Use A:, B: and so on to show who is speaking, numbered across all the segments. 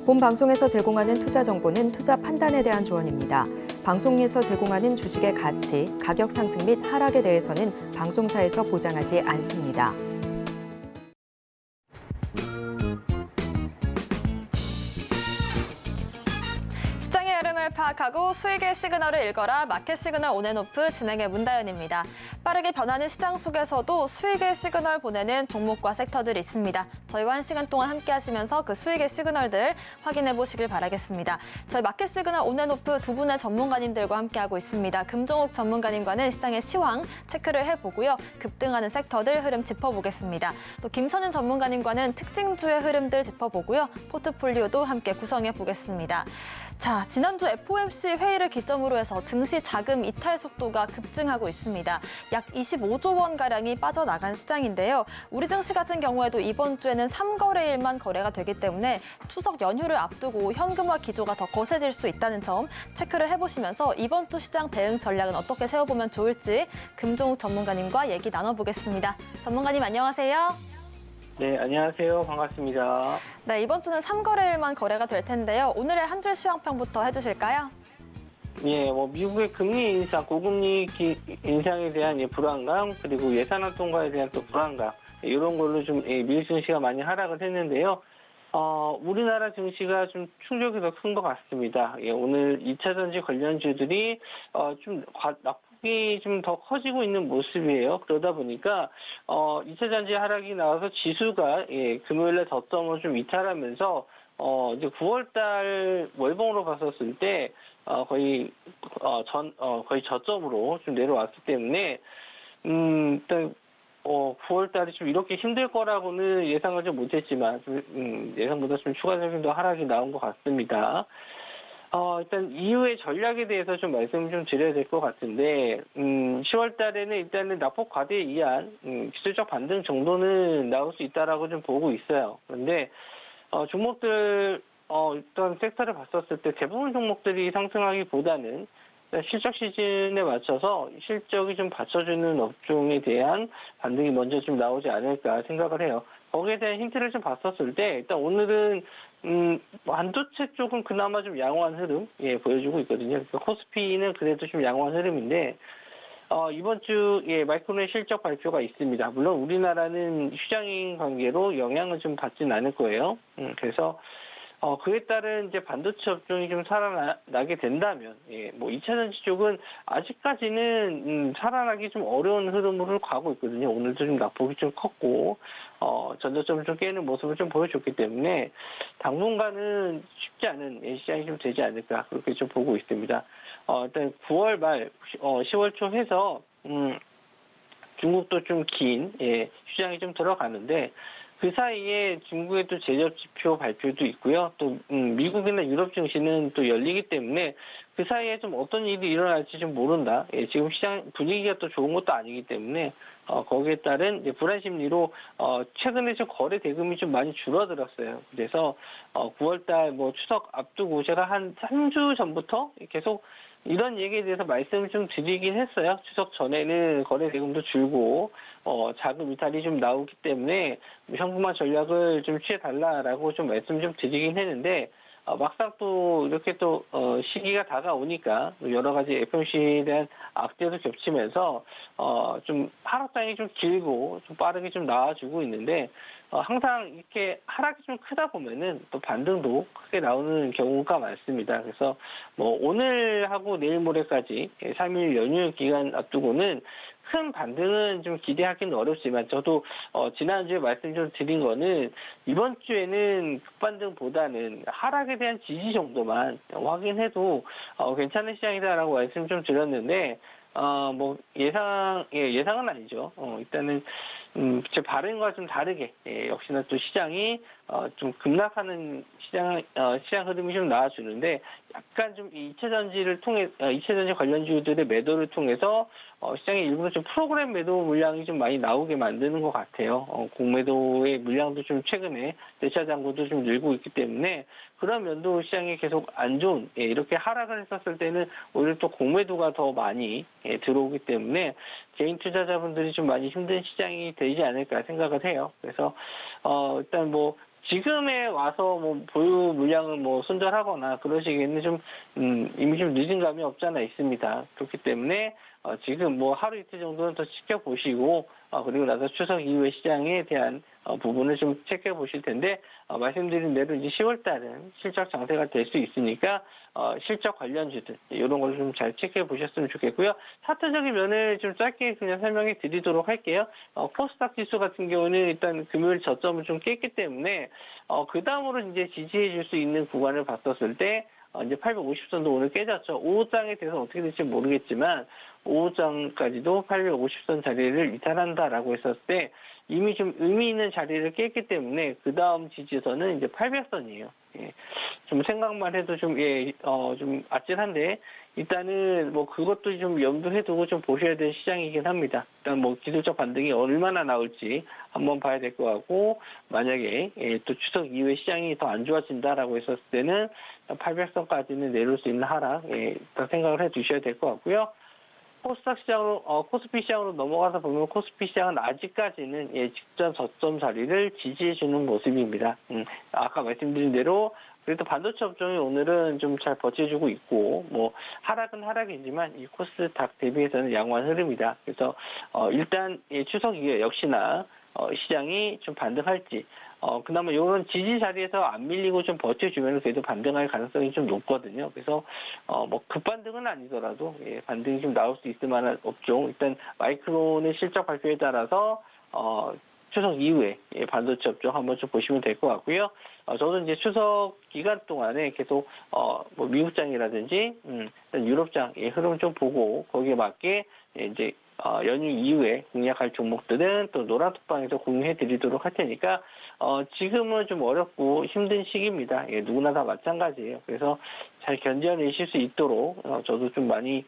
A: 본 방송에서 제공하는 투자 정보는 투자 판단에 대한 조언입니다. 방송에서 제공하는 주식의 가치, 가격 상승 및 하락에 대해서는 방송사에서 보장하지 않습니다.
B: 시장의 흐름을 파악하고 수익의 시그널을 읽어라. 마켓 시그널 온앤오프 진행의 문다연입니다. 빠르게 변하는 시장 속에서도 수익의 시그널 보내는 종목과 섹터들이 있습니다. 저희와 1시간 동안 함께 하시면서 그 수익의 시그널들 확인해 보시길 바라겠습니다. 저희 마켓 시그널 온앤오프 두 분의 전문가님들과 함께하고 있습니다. 금종욱 전문가님과는 시장의 시황 체크를 해보고요. 급등하는 섹터들 흐름 짚어보겠습니다. 또 김선윤 전문가님과는 특징주의 흐름들 짚어보고요. 포트폴리오도 함께 구성해 보겠습니다. 자, 지난주 FOMC 회의를 기점으로 해서 증시 자금 이탈 속도가 급증하고 있습니다. 약 25조 원가량이 빠져나간 시장인데요. 우리 증시 같은 경우에도 이번 주에는 3거래일만 거래가 되기 때문에 추석 연휴를 앞두고 현금화 기조가 더 거세질 수 있다는 점 체크를 해보시면서 이번 주 시장 대응 전략은 어떻게 세워보면 좋을지 금종욱 전문가님과 얘기 나눠보겠습니다. 전문가님 안녕하세요.
C: 네, 안녕하세요. 반갑습니다.
B: 네, 이번 주는 3거래일만 거래가 될 텐데요. 오늘의 한 줄 시황평부터 해주실까요?
C: 예, 미국의 금리 인상, 고금리 인상에 대한 불안감, 그리고 예산안 통과에 대한 또 불안감, 이런 걸로 좀 미국 증시가 많이 하락을 했는데요. 우리나라 증시가 좀 충격이 더 큰 것 같습니다. 예, 오늘 2차 전지 관련주들이 좀 낙폭이 좀 더 커지고 있는 모습이에요. 그러다 보니까 2차 전지 하락이 나와서 지수가 금요일에 저점을 좀 이탈하면서 이제 9월달 월봉으로 봤었을 때 거의 저점으로 좀 내려왔기 때문에 일단 9월달에 좀 이렇게 힘들 거라고는 예상을 좀 못했지만 예상보다 좀 추가적인 더 하락이 나온 것 같습니다. 일단 이후의 전략에 대해서 좀 말씀을 좀 드려야 될 것 같은데 10월 달에는 일단은 낙폭 과대에 의한 기술적 반등 정도는 나올 수 있다라고 좀 보고 있어요. 그런데 종목들 일단 섹터를 봤었을 때 대부분 종목들이 상승하기보다는 실적 시즌에 맞춰서 실적이 좀 받쳐주는 업종에 대한 반등이 먼저 좀 나오지 않을까 생각을 해요. 거기에 대한 힌트를 좀 봤었을 때 일단 오늘은 반도체 쪽은 그나마 좀 양호한 흐름 보여주고 있거든요. 그러니까 코스피는 그래도 좀 양호한 흐름인데 이번 주 마이크론의 실적 발표가 있습니다. 물론 우리나라는 휴장인 관계로 영향을 좀 받지는 않을 거예요. 그래서 그에 따른 이제 반도체 업종이 좀 살아나게 된다면, 2차 전지 쪽은 아직까지는 살아나기 좀 어려운 흐름으로 가고 있거든요. 오늘도 좀 낙폭이 좀 컸고, 전저점을 좀 깨는 모습을 좀 보여줬기 때문에, 당분간은 쉽지 않은 시장이 좀 되지 않을까, 그렇게 좀 보고 있습니다. 일단 9월 말, 10월 초 해서, 중국도 좀 긴, 휴장이 좀 들어가는데, 그 사이에 중국의 또 제적 지표 발표도 있고요. 또 미국이나 유럽 증시는 또 열리기 때문에 그 사이에 좀 어떤 일이 일어날지 좀 모른다. 지금 시장 분위기가 또 좋은 것도 아니기 때문에 거기에 따른 이제 불안 심리로 최근에 좀 거래 대금이 좀 많이 줄어들었어요. 그래서 9월달 추석 앞두고 제가 한 3주 전부터 계속 이런 얘기에 대해서 말씀을 좀 드리긴 했어요. 추석 전에는 거래 대금도 줄고 자금 이탈이 좀 나오기 때문에 현금화 전략을 좀 취해달라라고 좀 말씀 좀 드리긴 했는데 막상 또 이렇게 또 시기가 다가오니까 여러 가지 FOMC에 대한 악재도 겹치면서 좀 하락장이 좀 길고 좀 빠르게 좀 나와주고 있는데 항상 이렇게 하락이 좀 크다 보면은 또 반등도 크게 나오는 경우가 많습니다. 그래서 오늘하고 내일 모레까지 3일 연휴 기간 앞두고는 큰 반등은 좀 기대하기는 어렵지만 저도 지난주에 말씀 좀 드린 거는 이번 주에는 급반등보다는 하락에 대한 지지 정도만 확인해도 괜찮은 시장이다라고 말씀 좀 드렸는데 예상은 아니죠. 일단은 제 발언과 좀 다르게 역시나 또 시장이 좀 급락하는 시장 흐름이 좀 나와주는데 약간 좀 이체전지 관련주들의 매도를 통해서 시장에 일부러 좀 프로그램 매도 물량이 좀 많이 나오게 만드는 것 같아요. 공매도의 물량도 좀 최근에 대차 잔고도 좀 늘고 있기 때문에 그런 면도 시장이 계속 안 좋은 이렇게 하락을 했었을 때는 오히려 또 공매도가 더 많이 들어오기 때문에 개인 투자자분들이 좀 많이 힘든 시장이 되지 않을까 생각을 해요. 그래서 일단 뭐 지금에 와서 뭐 보유 물량을 뭐 손절하거나 그러시기에는 좀 이미 좀 늦은 감이 없지 않아 있습니다. 그렇기 때문에 지금 뭐 하루 이틀 정도는 더 지켜보시고 그리고 나서 추석 이후에 시장에 대한 부분을 좀 체크해 보실 텐데 말씀드린 대로 이제 10월 달은 실적 장세가 될 수 있으니까 실적 관련주들 이런 걸 좀 잘 체크해 보셨으면 좋겠고요. 차트적인 면을 좀 짧게 그냥 설명해 드리도록 할게요. 코스닥 지수 같은 경우는 일단 금요일 저점을 좀 깼기 때문에 그 다음으로 이제 지지해 줄 수 있는 구간을 봤었을 때 이제 850선도 오늘 깨졌죠. 5호장에 대해서 어떻게 될지 모르겠지만 5호장까지도 850선 자리를 이탈한다라고 했었을 때 이미 좀 의미 있는 자리를 깼기 때문에 그 다음 지지선은 이제 800선이에요. 좀 생각만 해도 좀 아찔한데 일단은 뭐 그것도 좀 염두해 두고 좀 보셔야 될 시장이긴 합니다. 일단 뭐 기술적 반등이 얼마나 나올지 한번 봐야 될 것 같고 만약에 또 추석 이후에 시장이 더 안 좋아진다라고 했었을 때는 800선까지는 내려올 수 있는 하락 일단 생각을 해 두셔야 될 것 같고요. 코스닥 시장으로 코스피 시장으로 넘어가서 보면 코스피 시장은 아직까지는 직전 저점 자리를 지지해 주는 모습입니다. 아까 말씀드린 대로 그래도 반도체 업종이 오늘은 좀 잘 버텨주고 있고 뭐 하락은 하락이지만 이 코스닥 대비해서는 양호한 흐름이다. 그래서 일단 추석 이후에 역시나 시장이 좀 반등할지 그나마 이런 지지 자리에서 안 밀리고 좀 버텨주면 그래도 반등할 가능성이 좀 높거든요. 그래서 뭐 급반등은 아니더라도 반등이 좀 나올 수 있을 만한 업종 일단 마이크론의 실적 발표에 따라서 추석 이후에 반도체 업종 한번 좀 보시면 될 것 같고요. 저도 이제 추석 기간 동안에 계속 뭐 미국장이라든지 유럽장의 흐름 좀 보고 거기에 맞게 이제 연휴 이후에 공략할 종목들은 또 노란톡방에서 공유해 드리도록 할 테니까 지금은 좀 어렵고 힘든 시기입니다. 누구나 다 마찬가지예요. 그래서 잘 견뎌내실 수 있도록 저도 좀 많이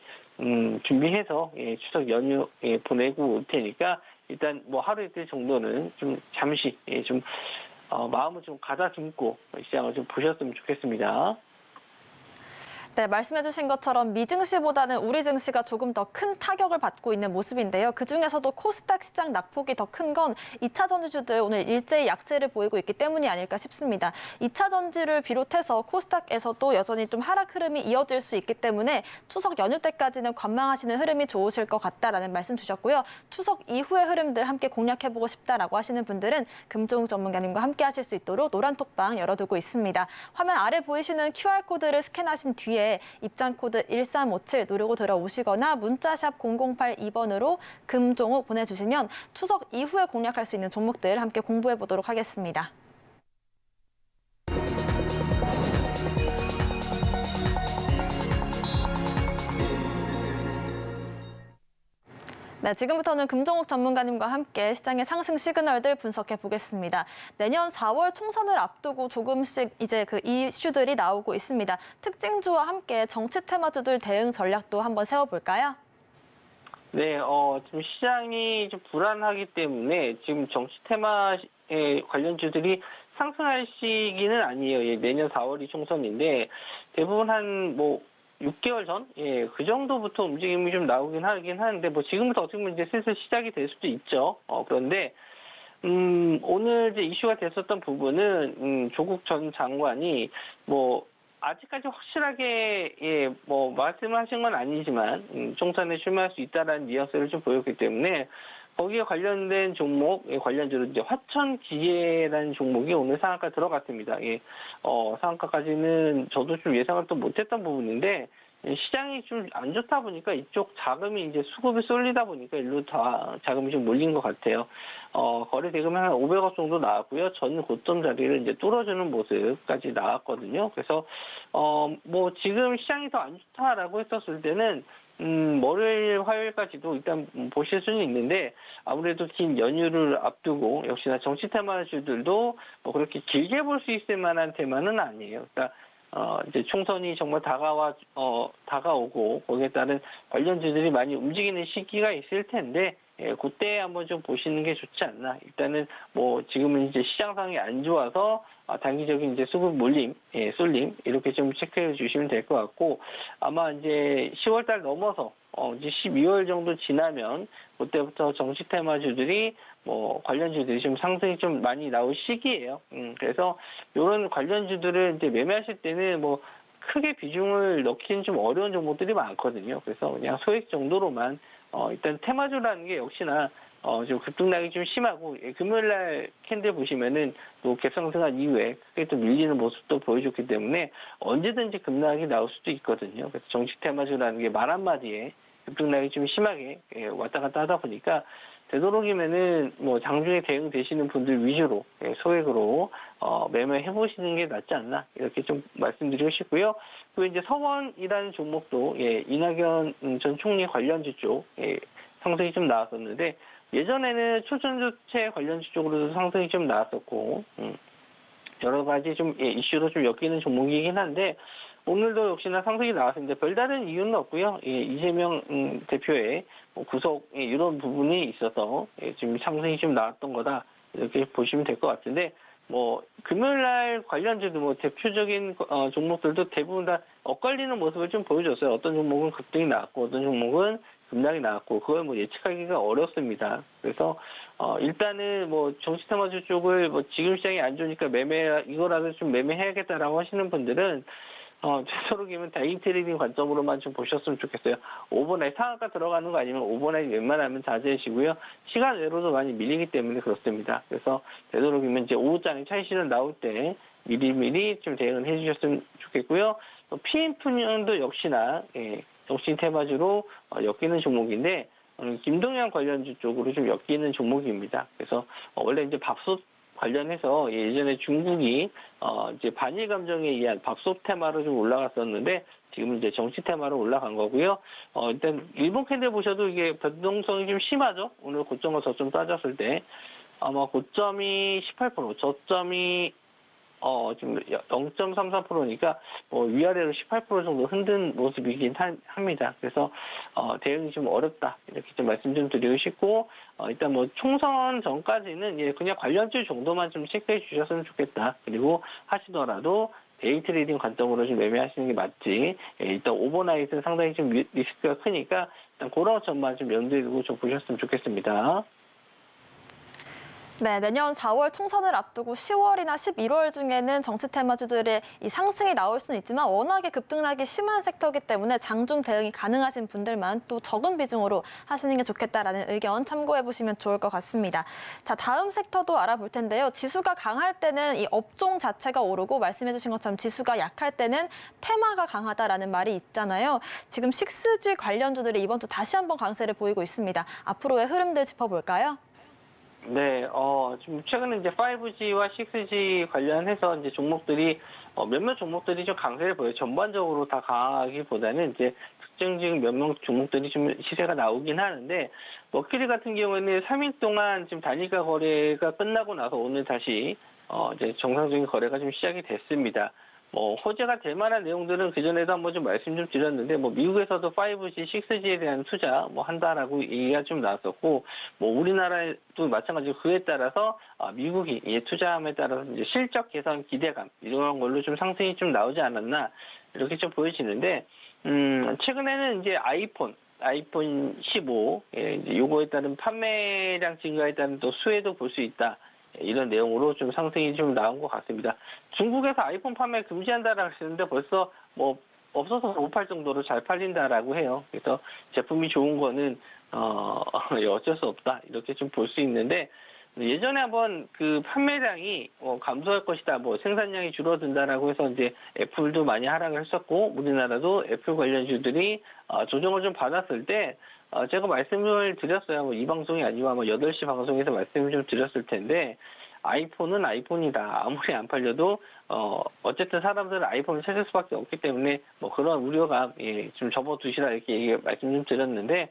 C: 준비해서 추석 연휴 보내고 올 테니까 일단 뭐 하루 이틀 정도는 좀 잠시 좀 마음을 좀 가다듬고 시장을 좀 보셨으면 좋겠습니다.
B: 네, 말씀해주신 것처럼 미증시보다는 우리 증시가 조금 더 큰 타격을 받고 있는 모습인데요. 그중에서도 코스닥 시장 낙폭이 더 큰 건 2차 전지주들 오늘 일제히 약세를 보이고 있기 때문이 아닐까 싶습니다. 2차 전지를 비롯해서 코스닥에서도 여전히 좀 하락 흐름이 이어질 수 있기 때문에 추석 연휴 때까지는 관망하시는 흐름이 좋으실 것 같다라는 말씀 주셨고요. 추석 이후의 흐름들 함께 공략해보고 싶다라고 하시는 분들은 금종욱 전문가님과 함께 하실 수 있도록 노란톡방 열어두고 있습니다. 화면 아래 보이시는 QR코드를 스캔하신 뒤에 입장 코드 1357 누르고 들어오시거나 문자샵 0082번으로 금종욱 보내주시면 추석 이후에 공략할 수 있는 종목들 함께 공부해 보도록 하겠습니다. 네, 지금부터는 금종욱 전문가님과 함께 시장의 상승 시그널들 분석해 보겠습니다. 내년 4월 총선을 앞두고 조금씩 이제 그 이슈들이 나오고 있습니다. 특징주와 함께 정치 테마주들 대응 전략도 한번 세워볼까요?
C: 네, 지금 시장이 좀 불안하기 때문에 지금 정치 테마에 관련주들이 상승할 시기는 아니에요. 내년 4월이 총선인데 대부분 한 6개월 전? 그 정도부터 움직임이 좀 나오긴 하긴 하는데, 지금부터 어떻게 보면 이제 슬슬 시작이 될 수도 있죠. 그런데, 오늘 이제 이슈가 됐었던 부분은, 조국 전 장관이, 아직까지 확실하게, 말씀을 하신 건 아니지만, 총선에 출마할 수 있다라는 뉘앙스를 좀 보였기 때문에, 거기에 관련된 종목, 관련주로 이제 화천기계라는 종목이 오늘 상한가 들어갔습니다. 상한가까지는 저도 좀 예상을 또 못했던 부분인데, 시장이 좀 안 좋다 보니까 이쪽 자금이 이제 수급이 쏠리다 보니까 일로 다 자금이 좀 몰린 것 같아요. 거래 대금이 한 500억 정도 나왔고요. 전 고점 자리를 이제 뚫어주는 모습까지 나왔거든요. 그래서, 지금 시장이 더 안 좋다라고 했었을 때는, 월요일, 화요일까지도 일단 보실 수는 있는데 아무래도 긴 연휴를 앞두고 역시나 정치 테마주들도 뭐 그렇게 길게 볼 수 있을 만한 테마는 아니에요. 그러니까 이제 총선이 정말 다가오고 거기에 따른 관련주들이 많이 움직이는 시기가 있을 텐데 그때 한번 좀 보시는 게 좋지 않나. 일단은 뭐 지금은 이제 시장 상황이 안 좋아서 단기적인 이제 수급 몰림, 쏠림 이렇게 좀 체크해 주시면 될 것 같고 아마 이제 10월 달 넘어서 이제 12월 정도 지나면 그때부터 정치 테마주들이 뭐 관련주들이 좀 상승이 좀 많이 나올 시기예요. 그래서 이런 관련주들을 이제 매매하실 때는 뭐 크게 비중을 넣기는 좀 어려운 종목들이 많거든요. 그래서 그냥 소액 정도로만 일단 테마주라는 게 역시나 좀 급등락이 좀 심하고 금요일날 캔들 보시면은 또 갭상승한 이후에 크게 또 밀리는 모습도 보여줬기 때문에 언제든지 급락이 나올 수도 있거든요. 그래서 정치 테마주라는 게 말 한마디에 급등락이 좀 심하게 왔다 갔다 하다 보니까 되도록이면은 뭐 장중에 대응되시는 분들 위주로 소액으로 매매해 보시는 게 낫지 않나 이렇게 좀 말씀드리고 싶고요. 그리고 이제 서원이라는 종목도 이낙연 전 총리 관련주 쪽 상승이 좀 나왔었는데 예전에는 초전조체 관련주 쪽으로도 상승이 좀 나왔었고 여러 가지 좀 이슈로 좀 엮이는 종목이긴 한데 오늘도 역시나 상승이 나왔습니다. 별다른 이유는 없고요. 이재명 대표의 구속 이런 부분이 있어서 지금 상승이 좀 나왔던 거다 이렇게 보시면 될 것 같은데 뭐 금요일날 관련주도 뭐 대표적인 종목들도 대부분 다 엇갈리는 모습을 좀 보여줬어요. 어떤 종목은 급등이 나왔고 어떤 종목은 급락이 나왔고 그걸 뭐 예측하기가 어렵습니다. 그래서 일단은 뭐 정치 테마주 쪽을 뭐 지금 시장이 안 좋으니까 이거라도 좀 매매해야겠다라고 하시는 분들은 되도록이면 데이 트레이딩 관점으로만 좀 보셨으면 좋겠어요. 오버나잇 상한가 들어가는 거 아니면 오버나잇 웬만하면 자제하시고요. 시간 외로도 많이 밀리기 때문에 그렇습니다. 그래서 되도록이면 이제 오후장에 차익 실현 나올 때 미리미리 좀 대응을 해주셨으면 좋겠고요. 또 PM프년도 역시나 정치 테마주로 엮이는 종목인데 김동연 관련주 쪽으로 좀 엮이는 종목입니다. 그래서 원래 이제 밥솥 관련해서 예전에 중국이 이제 반일 감정에 의한 밥솥 테마로 좀 올라갔었는데 지금은 이제 정치 테마로 올라간 거고요. 일단 일본 캔들 보셔도 이게 변동성이 좀 심하죠. 오늘 고점과 저점 따졌을 때 아마 고점이 18%, 저점이 지금 0.33%니까 위아래로 18% 정도 흔든 모습이긴 합니다. 그래서 대응이 좀 어렵다 이렇게 좀 말씀 좀 드리고 싶고 일단 뭐 총선 전까지는 그냥 관련주 정도만 좀 체크해 주셨으면 좋겠다. 그리고 하시더라도 데이 트레이딩 관점으로 좀 매매하시는 게 맞지. 일단 오버나잇은 상당히 좀 리스크가 크니까 일단 그런 점만 좀 염두에 두고 좀 보셨으면 좋겠습니다.
B: 네, 내년 4월 총선을 앞두고 10월이나 11월 중에는 정치 테마주들의 이 상승이 나올 수는 있지만 워낙에 급등락이 심한 섹터이기 때문에 장중 대응이 가능하신 분들만 또 적은 비중으로 하시는 게 좋겠다라는 의견 참고해 보시면 좋을 것 같습니다. 자, 다음 섹터도 알아볼 텐데요. 지수가 강할 때는 이 업종 자체가 오르고 말씀해 주신 것처럼 지수가 약할 때는 테마가 강하다라는 말이 있잖아요. 지금 6G 관련주들이 이번 주 다시 한번 강세를 보이고 있습니다. 앞으로의 흐름들 짚어볼까요?
C: 네, 지금 최근에 이제 5G와 6G 관련해서 이제 종목들이, 몇몇 종목들이 좀 강세를 보여요. 전반적으로 다 강하기보다는 이제 특정적인 몇몇 종목들이 좀 시세가 나오긴 하는데, 머큐리 같은 경우에는 3일 동안 지금 단일가 거래가 끝나고 나서 오늘 다시, 이제 정상적인 거래가 좀 시작이 됐습니다. 호재가 될 만한 내용들은 그전에도 한번 좀 말씀 좀 드렸는데, 미국에서도 5G, 6G에 대한 투자 한다라고 얘기가 좀 나왔었고, 우리나라도 마찬가지로 그에 따라서 미국이 투자함에 따라서 이제 실적 개선 기대감 이런 걸로 좀 상승이 좀 나오지 않았나 이렇게 좀 보여지는데, 최근에는 이제 아이폰 15, 이제 요거에 따른 판매량 증가에 따른 또 수혜도 볼 수 있다. 이런 내용으로 좀 상승이 좀 나온 것 같습니다. 중국에서 아이폰 판매 금지한다라고 했는데 벌써 없어서 못 팔 정도로 잘 팔린다라고 해요. 그래서 제품이 좋은 거는 어쩔 수 없다 이렇게 좀 볼 수 있는데 예전에 한번 그 판매량이 감소할 것이다, 생산량이 줄어든다라고 해서 이제 애플도 많이 하락을 했었고 우리나라도 애플 관련주들이 조정을 좀 받았을 때. 제가 말씀을 드렸어요. 이 방송이 아니고 아마 8시 방송에서 말씀을 좀 드렸을 텐데, 아이폰은 아이폰이다. 아무리 안 팔려도 어쨌든 사람들은 아이폰을 찾을 수밖에 없기 때문에 뭐 그런 우려가 좀 접어두시라 이렇게 말씀 좀 드렸는데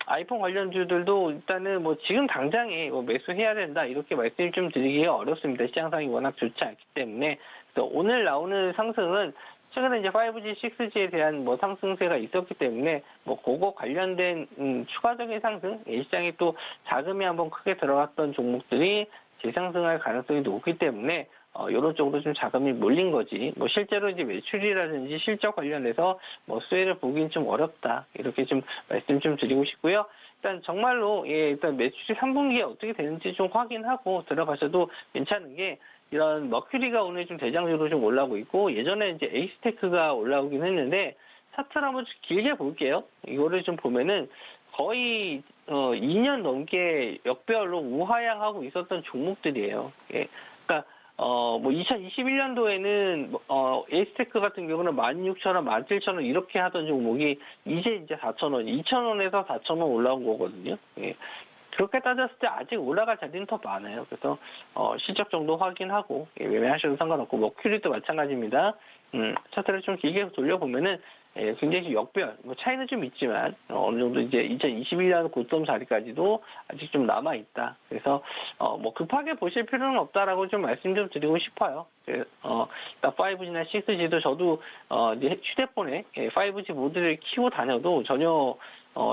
C: 아이폰 관련주들도 일단은 뭐 지금 당장에 뭐 매수해야 된다 이렇게 말씀을 좀 드리기가 어렵습니다. 시장 상황이 워낙 좋지 않기 때문에. 그래서 오늘 나오는 상승은 최근에 이제 5G, 6G에 대한 뭐 상승세가 있었기 때문에 뭐 그거 관련된 추가적인 상승, 시장에 또 자금이 한번 크게 들어갔던 종목들이 재상승할 가능성이 높기 때문에 이런 쪽으로 좀 자금이 몰린 거지. 뭐 실제로 이제 매출이라든지 실적 관련해서 뭐 수혜를 보기는 좀 어렵다. 이렇게 좀 말씀 좀 드리고 싶고요. 일단 정말로 일단 매출이 3분기에 어떻게 되는지 좀 확인하고 들어가셔도 괜찮은 게 이런 머큐리가 오늘 좀 대장주로 좀 올라오고 있고 예전에 이제 에이스테크가 올라오긴 했는데 차트를 한번 길게 볼게요. 이거를 좀 보면은 거의 2년 넘게 역배열로 우하향하고 있었던 종목들이에요. 그러니까 뭐 2021년도에는 에이스테크 같은 경우는 16,000원, 17,000원 이렇게 하던 종목이 이제 4,000원, 2,000원에서 4,000원 올라온 거거든요. 그렇게 따졌을 때 아직 올라갈 자리는 더 많아요. 그래서 실적 정도 확인하고 매매하셔도 상관없고 머큐리도 마찬가지입니다. 차트를 좀 길게 돌려보면은 굉장히 역별, 뭐 차이는 좀 있지만 어느 정도 이제 2021년 고점 자리까지도 아직 좀 남아 있다. 그래서 뭐 급하게 보실 필요는 없다라고 좀 말씀 좀 드리고 싶어요. 5G나 6G도 저도 이제 휴대폰에 5G 모드를 키고 다녀도 전혀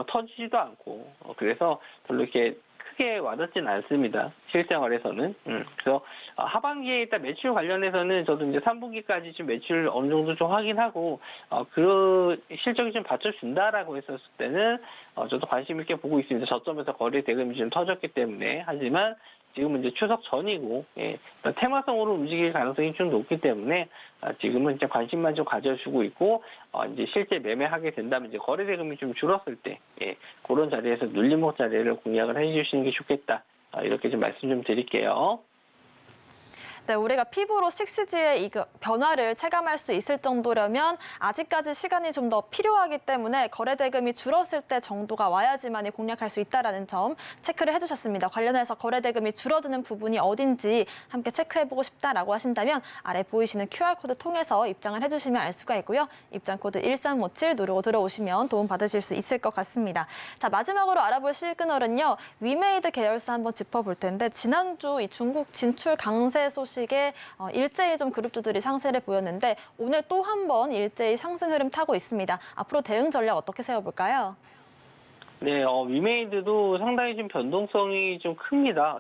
C: 터지지도 않고 그래서 별로 이렇게 크게 와닿지는 않습니다. 실생활에서는. 그래서 하반기에 일단 매출 관련해서는 저도 이제 3분기까지 좀 매출 어느 정도 좀 확인하고 그 실적이 좀 받쳐준다라고 했었을 때는 저도 관심 있게 보고 있습니다. 저점에서 거래 대금이 좀 터졌기 때문에. 하지만 지금은 이제 추석 전이고 테마성으로 움직일 가능성이 좀 높기 때문에 지금은 이제 관심만 좀 가져주고 있고 이제 실제 매매하게 된다면 이제 거래 대금이 좀 줄었을 때 그런 자리에서 눌림목 자리를 공략을 해주시는 게 좋겠다. 이렇게 좀 말씀 좀 드릴게요.
B: 네, 우리가 피부로 6G의 이 변화를 체감할 수 있을 정도라면 아직까지 시간이 좀 더 필요하기 때문에 거래 대금이 줄었을 때 정도가 와야지만이 공략할 수 있다는 점 체크를 해주셨습니다. 관련해서 거래 대금이 줄어드는 부분이 어딘지 함께 체크해보고 싶다라고 하신다면 아래 보이시는 QR코드 통해서 입장을 해주시면 알 수가 있고요. 입장 코드 1357 누르고 들어오시면 도움 받으실 수 있을 것 같습니다. 자, 마지막으로 알아볼 시그널은요. 위메이드 계열사 한번 짚어볼 텐데 지난주 이 중국 진출 강세 소식에 일제히 좀 그룹주들이 상세를 보였는데 오늘 또 한 번 일제히 상승 흐름 타고 있습니다. 앞으로 대응 전략 어떻게 세워볼까요?
C: 네, 위메이드도 상당히 좀 변동성이 좀 큽니다.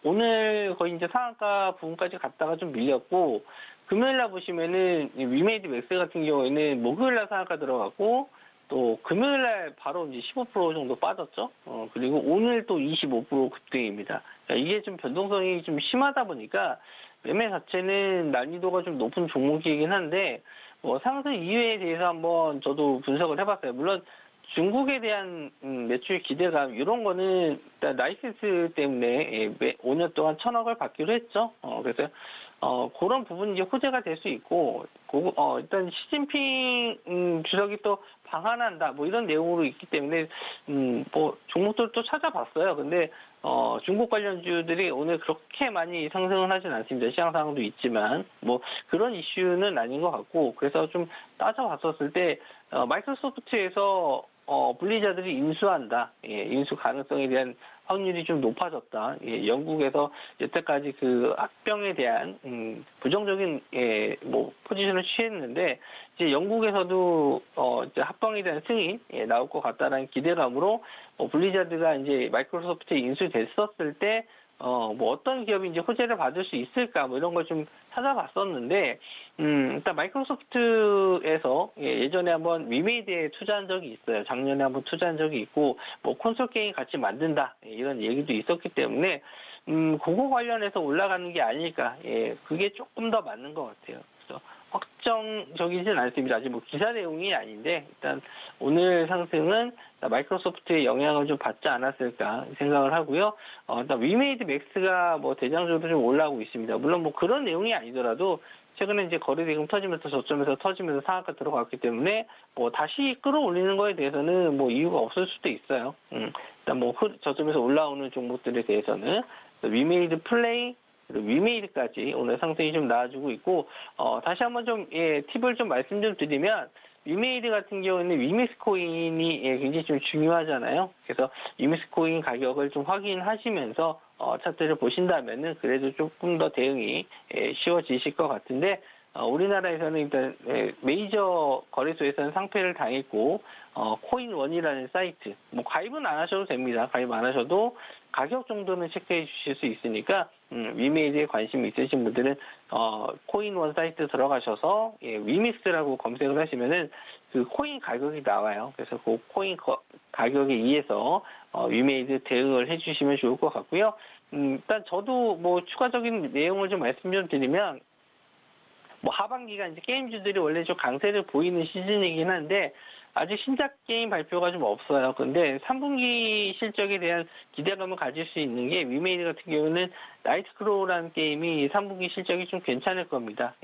C: 오늘 거의 이제 상한가 부분까지 갔다가 좀 밀렸고 금요일날 보시면은 위메이드 맥스 같은 경우에는 목요일날 상한가 들어갔고 또 금요일날 바로 이제 15% 정도 빠졌죠. 그리고 오늘 또 25% 급등입니다. 이게 좀 변동성이 좀 심하다 보니까 매매 자체는 난이도가 좀 높은 종목이긴 한데 상승 이유에 대해서 한번 저도 분석을 해봤어요. 물론 중국에 대한 매출 기대감 이런 거는 일단 라이센스 때문에 5년 동안 1,000억을 받기로 했죠. 그래서 그런 부분이 이제 호재가 될 수 있고 일단 시진핑 주석이 또 방한한다 뭐 이런 내용으로 있기 때문에 뭐 종목들 또 찾아봤어요. 근데 중국 관련주들이 오늘 그렇게 많이 상승은 하진 않습니다. 시장 상황도 있지만 뭐 그런 이슈는 아닌 것 같고 그래서 좀 따져봤었을 때 마이크로소프트에서 블리자들이 인수한다. 인수 가능성에 대한 확률이 좀 높아졌다. 영국에서 여태까지 그 합병에 대한 부정적인 뭐 포지션을 취했는데 이제 영국에서도 이제 합병에 대한 승인 나올 것 같다라는 기대감으로 블리자드가 이제 마이크로소프트에 인수됐었을 때 뭐 어떤 기업이 이제 호재를 받을 수 있을까 뭐 이런 걸 좀 찾아봤었는데 일단 마이크로소프트에서 예전에 한번 위메이드에 투자한 적이 있어요. 작년에 한번 투자한 적이 있고 뭐 콘솔 게임 같이 만든다 이런 얘기도 있었기 때문에 그거 관련해서 올라가는 게 아닐까 그게 조금 더 맞는 것 같아요. 그래서 확정적이진 않습니다. 아직 뭐 기사 내용이 아닌데 일단 오늘 상승은 마이크로소프트의 영향을 좀 받지 않았을까 생각을 하고요. 일단 위메이드 맥스가 뭐 대장주로 좀 올라오고 있습니다. 물론 뭐 그런 내용이 아니더라도 최근에 이제 거래 대금 터지면서 저점에서 터지면서 상한가 들어갔기 때문에 뭐 다시 끌어올리는 거에 대해서는 뭐 이유가 없을 수도 있어요. 일단 뭐 저점에서 올라오는 종목들에 대해서는 위메이드 플레이 그리고 위메이드까지 오늘 상승이 좀 나와주고 있고, 다시 한번 좀, 팁을 좀 말씀 좀 드리면, 위메이드 같은 경우는 위믹스코인이 굉장히 좀 중요하잖아요. 그래서 위믹스코인 가격을 좀 확인하시면서 차트를 보신다면은 그래도 조금 더 대응이 쉬워지실 것 같은데, 우리나라에서는 일단 메이저 거래소에서는 상패를 당했고, 코인원이라는 사이트, 뭐 가입은 안 하셔도 됩니다. 가입 안 하셔도 가격 정도는 체크해 주실 수 있으니까 위메이드에 관심이 있으신 분들은 코인원 사이트 들어가셔서 위믹스라고 검색을 하시면은 그 코인 가격이 나와요. 그래서 그 코인 가격에 의해서 위메이드 대응을 해주시면 좋을 것 같고요. 일단 저도 뭐 추가적인 내용을 좀 말씀 좀 드리면, 뭐 하반기가 이제 게임주들이 원래 좀 강세를 보이는 시즌이긴 한데 아직 신작 게임 발표가 좀 없어요. 근데 3분기 실적에 대한 기대감을 가질 수 있는 게 위메이드 같은 경우는 나이트크로우라는 게임이 3분기 실적이 좀 괜찮을 겁니다.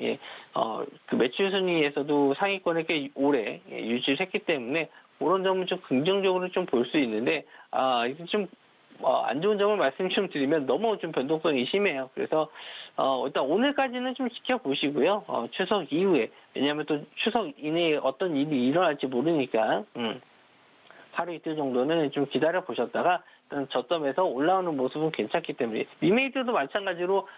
C: 그 매출 순위에서도 상위권에 꽤 오래 유지를 했기 때문에 그런 점은 좀 긍정적으로 좀 볼 수 있는데 이게 좀 안 좋은 점을 말씀 좀 드리면 너무 좀 변동성이 심해요. 그래서 일단 오늘까지는 좀 지켜보시고요. 추석 이후에, 왜냐하면 또 추석 이내에 어떤 일이 일어날지 모르니까 하루 이틀 정도는 좀 기다려 보셨다가 일단 저점에서 올라오는 모습은 괜찮기 때문에, 위메이드도 마찬가지로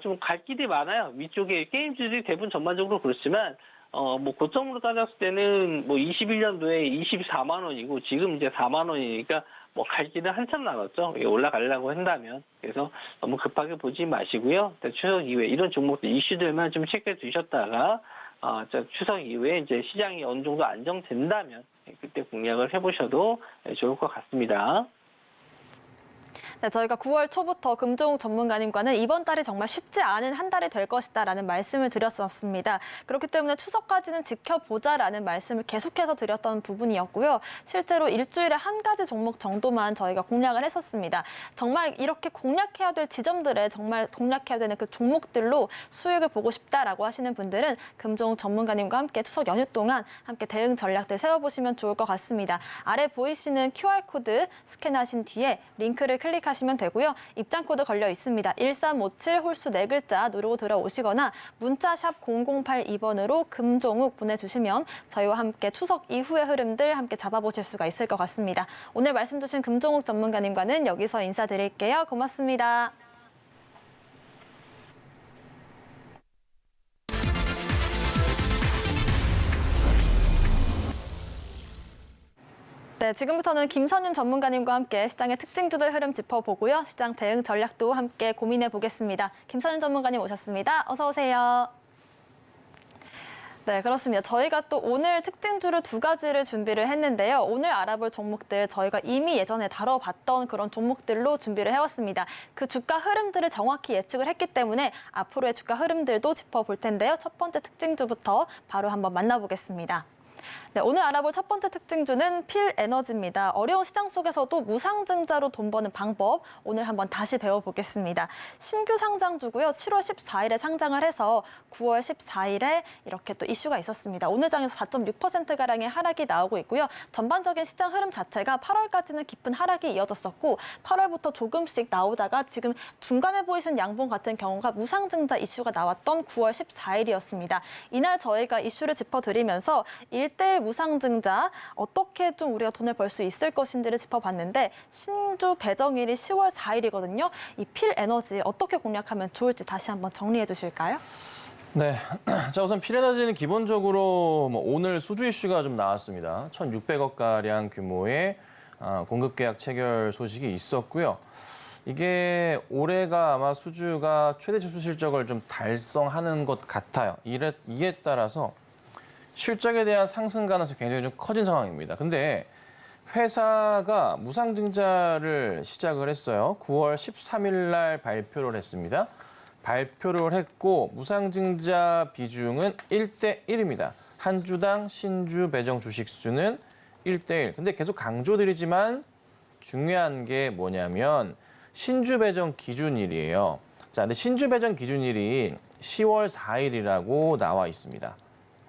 C: 좀 갈 길이 많아요. 위쪽에 게임주들이 대부분 전반적으로 그렇지만 뭐 고점으로 따졌을 때는 뭐 21년도에 24만 원이고 지금 이제 4만 원이니까 뭐 갈 길은 한참 남았죠. 올라가려고 한다면. 그래서 너무 급하게 보지 마시고요. 추석 이후에 이런 종목들 이슈들만 좀 체크해 두셨다가 추석 이후에 이제 시장이 어느 정도 안정된다면 그때 공략을 해보셔도 좋을 것 같습니다.
B: 네, 저희가 9월 초부터 금종욱 전문가님과는 이번 달이 정말 쉽지 않은 한 달이 될 것이다라는 말씀을 드렸었습니다. 그렇기 때문에 추석까지는 지켜보자라는 말씀을 계속해서 드렸던 부분이었고요. 실제로 일주일에 한 가지 종목 정도만 저희가 공략을 했었습니다. 정말 이렇게 공략해야 될 지점들에 정말 공략해야 되는 그 종목들로 수익을 보고 싶다라고 하시는 분들은 금종욱 전문가님과 함께 추석 연휴 동안 함께 대응 전략들 세워보시면 좋을 것 같습니다. 아래 보이시는 QR코드 스캔하신 뒤에 링크를 클릭하시면 되고요. 입장 코드 걸려 있습니다. 1357 홀수 4글자 누르고 들어오시거나 문자샵 0082번으로 금종욱 보내주시면 저희와 함께 추석 이후의 흐름들 함께 잡아보실 수가 있을 것 같습니다. 오늘 말씀 주신 금종욱 전문가님과는 여기서 인사드릴게요. 고맙습니다. 네, 지금부터는 김선윤 전문가님과 함께 시장의 특징주들 흐름 짚어보고요. 시장 대응 전략도 함께 고민해 보겠습니다. 김선윤 전문가님 오셨습니다. 어서 오세요. 네, 그렇습니다. 저희가 또 오늘 특징주를 2가지를 준비를 했는데요. 오늘 알아볼 종목들 저희가 이미 예전에 다뤄봤던 그런 종목들로 준비를 해왔습니다. 그 주가 흐름들을 정확히 예측을 했기 때문에 앞으로의 주가 흐름들도 짚어볼 텐데요. 첫 번째 특징주부터 바로 한번 만나보겠습니다. 네, 오늘 알아볼 첫 번째 특징주는 필에너지입니다. 어려운 시장 속에서도 무상증자로 돈 버는 방법 오늘 한번 다시 배워보겠습니다. 신규 상장주고요. 7월 14일에 상장을 해서 9월 14일에 이렇게 또 이슈가 있었습니다. 오늘 장에서 4.6%가량의 하락이 나오고 있고요. 전반적인 시장 흐름 자체가 8월까지는 깊은 하락이 이어졌었고 8월부터 조금씩 나오다가 지금 중간에 보이시는 양봉 같은 경우가 무상증자 이슈가 나왔던 9월 14일이었습니다. 이날 저희가 이슈를 짚어드리면서 1대1 무상증자 어떻게 좀 우리가 돈을 벌 수 있을 것인지를 짚어봤는데 신주 배정일이 10월 4일이거든요. 이 필에너지 어떻게 공략하면 좋을지 다시 한번 정리해 주실까요?
D: 네, 자 우선 필에너지는 기본적으로 오늘 수주 이슈가 좀 나왔습니다. 1,600억 가량 규모의 공급 계약 체결 소식이 있었고요. 이게 올해가 아마 수주가 최대 주수 실적을 좀 달성하는 것 같아요. 이에 따라서 실적에 대한 상승 가능성이 굉장히 좀 커진 상황입니다. 근데 회사가 무상증자를 시작을 했어요. 9월 13일 날 발표를 했습니다. 발표를 했고 무상증자 비중은 1대1입니다. 한 주당 신주 배정 주식 수는 1대1. 근데 계속 강조드리지만 중요한 게 뭐냐면 신주 배정 기준일이에요. 자, 근데 신주 배정 기준일이 10월 4일이라고 나와 있습니다.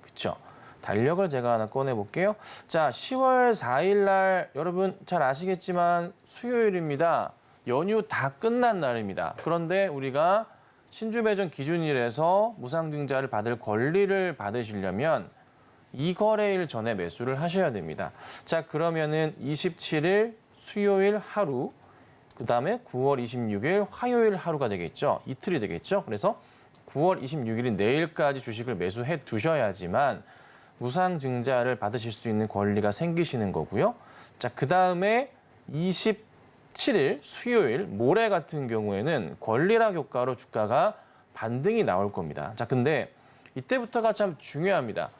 D: 그렇죠? 달력을 제가 하나 꺼내볼게요. 자, 10월 4일 날 여러분 잘 아시겠지만 수요일입니다. 연휴 다 끝난 날입니다. 그런데 우리가 신주 배정 기준일에서 무상증자를 받을 권리를 받으시려면 2거래일 전에 매수를 하셔야 됩니다. 자, 그러면은 27일 수요일 하루, 그다음에 9월 26일 화요일 하루가 되겠죠. 이틀이 되겠죠. 그래서 9월 26일인 내일까지 주식을 매수해 두셔야지만 무상증자를 받으실 수 있는 권리가 생기시는 거고요. 자, 그다음에 27일 수요일 모레 같은 경우에는 권리락 효과로 주가가 반등이 나올 겁니다. 자, 근데 이때부터가 참 중요합니다.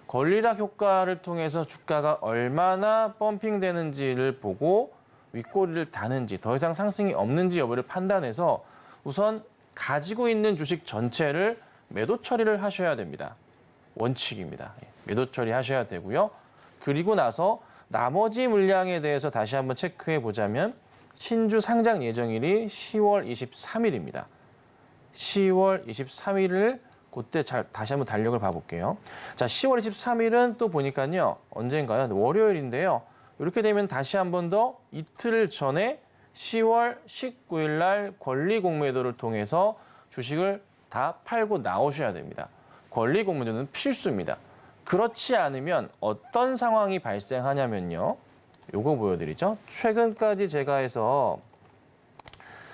D: 권리락 효과를 통해서 주가가 얼마나 펌핑되는지를 보고 윗꼬리를 다는지 더 이상 상승이 없는지 여부를 판단해서 우선 가지고 있는 주식 전체를 매도 처리를 하셔야 됩니다. 원칙입니다. 매도 처리하셔야 되고요. 그리고 나서 나머지 물량에 대해서 다시 한번 체크해 보자면 신주 상장 예정일이 10월 23일입니다. 10월 23일을 그때 다시 한번 달력을 봐볼게요. 자, 10월 23일은 또 보니까요. 언젠가요? 월요일인데요. 이렇게 되면 다시 한 번 더 이틀 전에 10월 19일 날 권리 공매도를 통해서 주식을 다 팔고 나오셔야 됩니다. 권리 공매도는 필수입니다. 그렇지 않으면 어떤 상황이 발생하냐면요. 요거 보여드리죠. 최근까지 제가 해서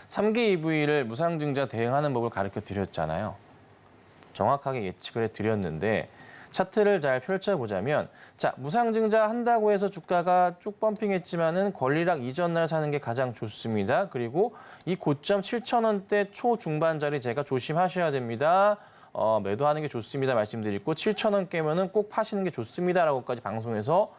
D: 3기 EV를 무상증자 대응하는 법을 가르쳐 드렸잖아요. 정확하게 예측을 해드렸는데 차트를 잘 펼쳐보자면 자, 무상증자 한다고 해서 주가가 쭉 펌핑했지만은 권리락 이전 날 사는 게 가장 좋습니다. 그리고 이 고점 7,000원대 초중반짜리 제가 조심하셔야 됩니다. 매도하는 게 좋습니다 말씀드리고 7,000원 깨면은 꼭 파시는 게 좋습니다라고까지 방송에서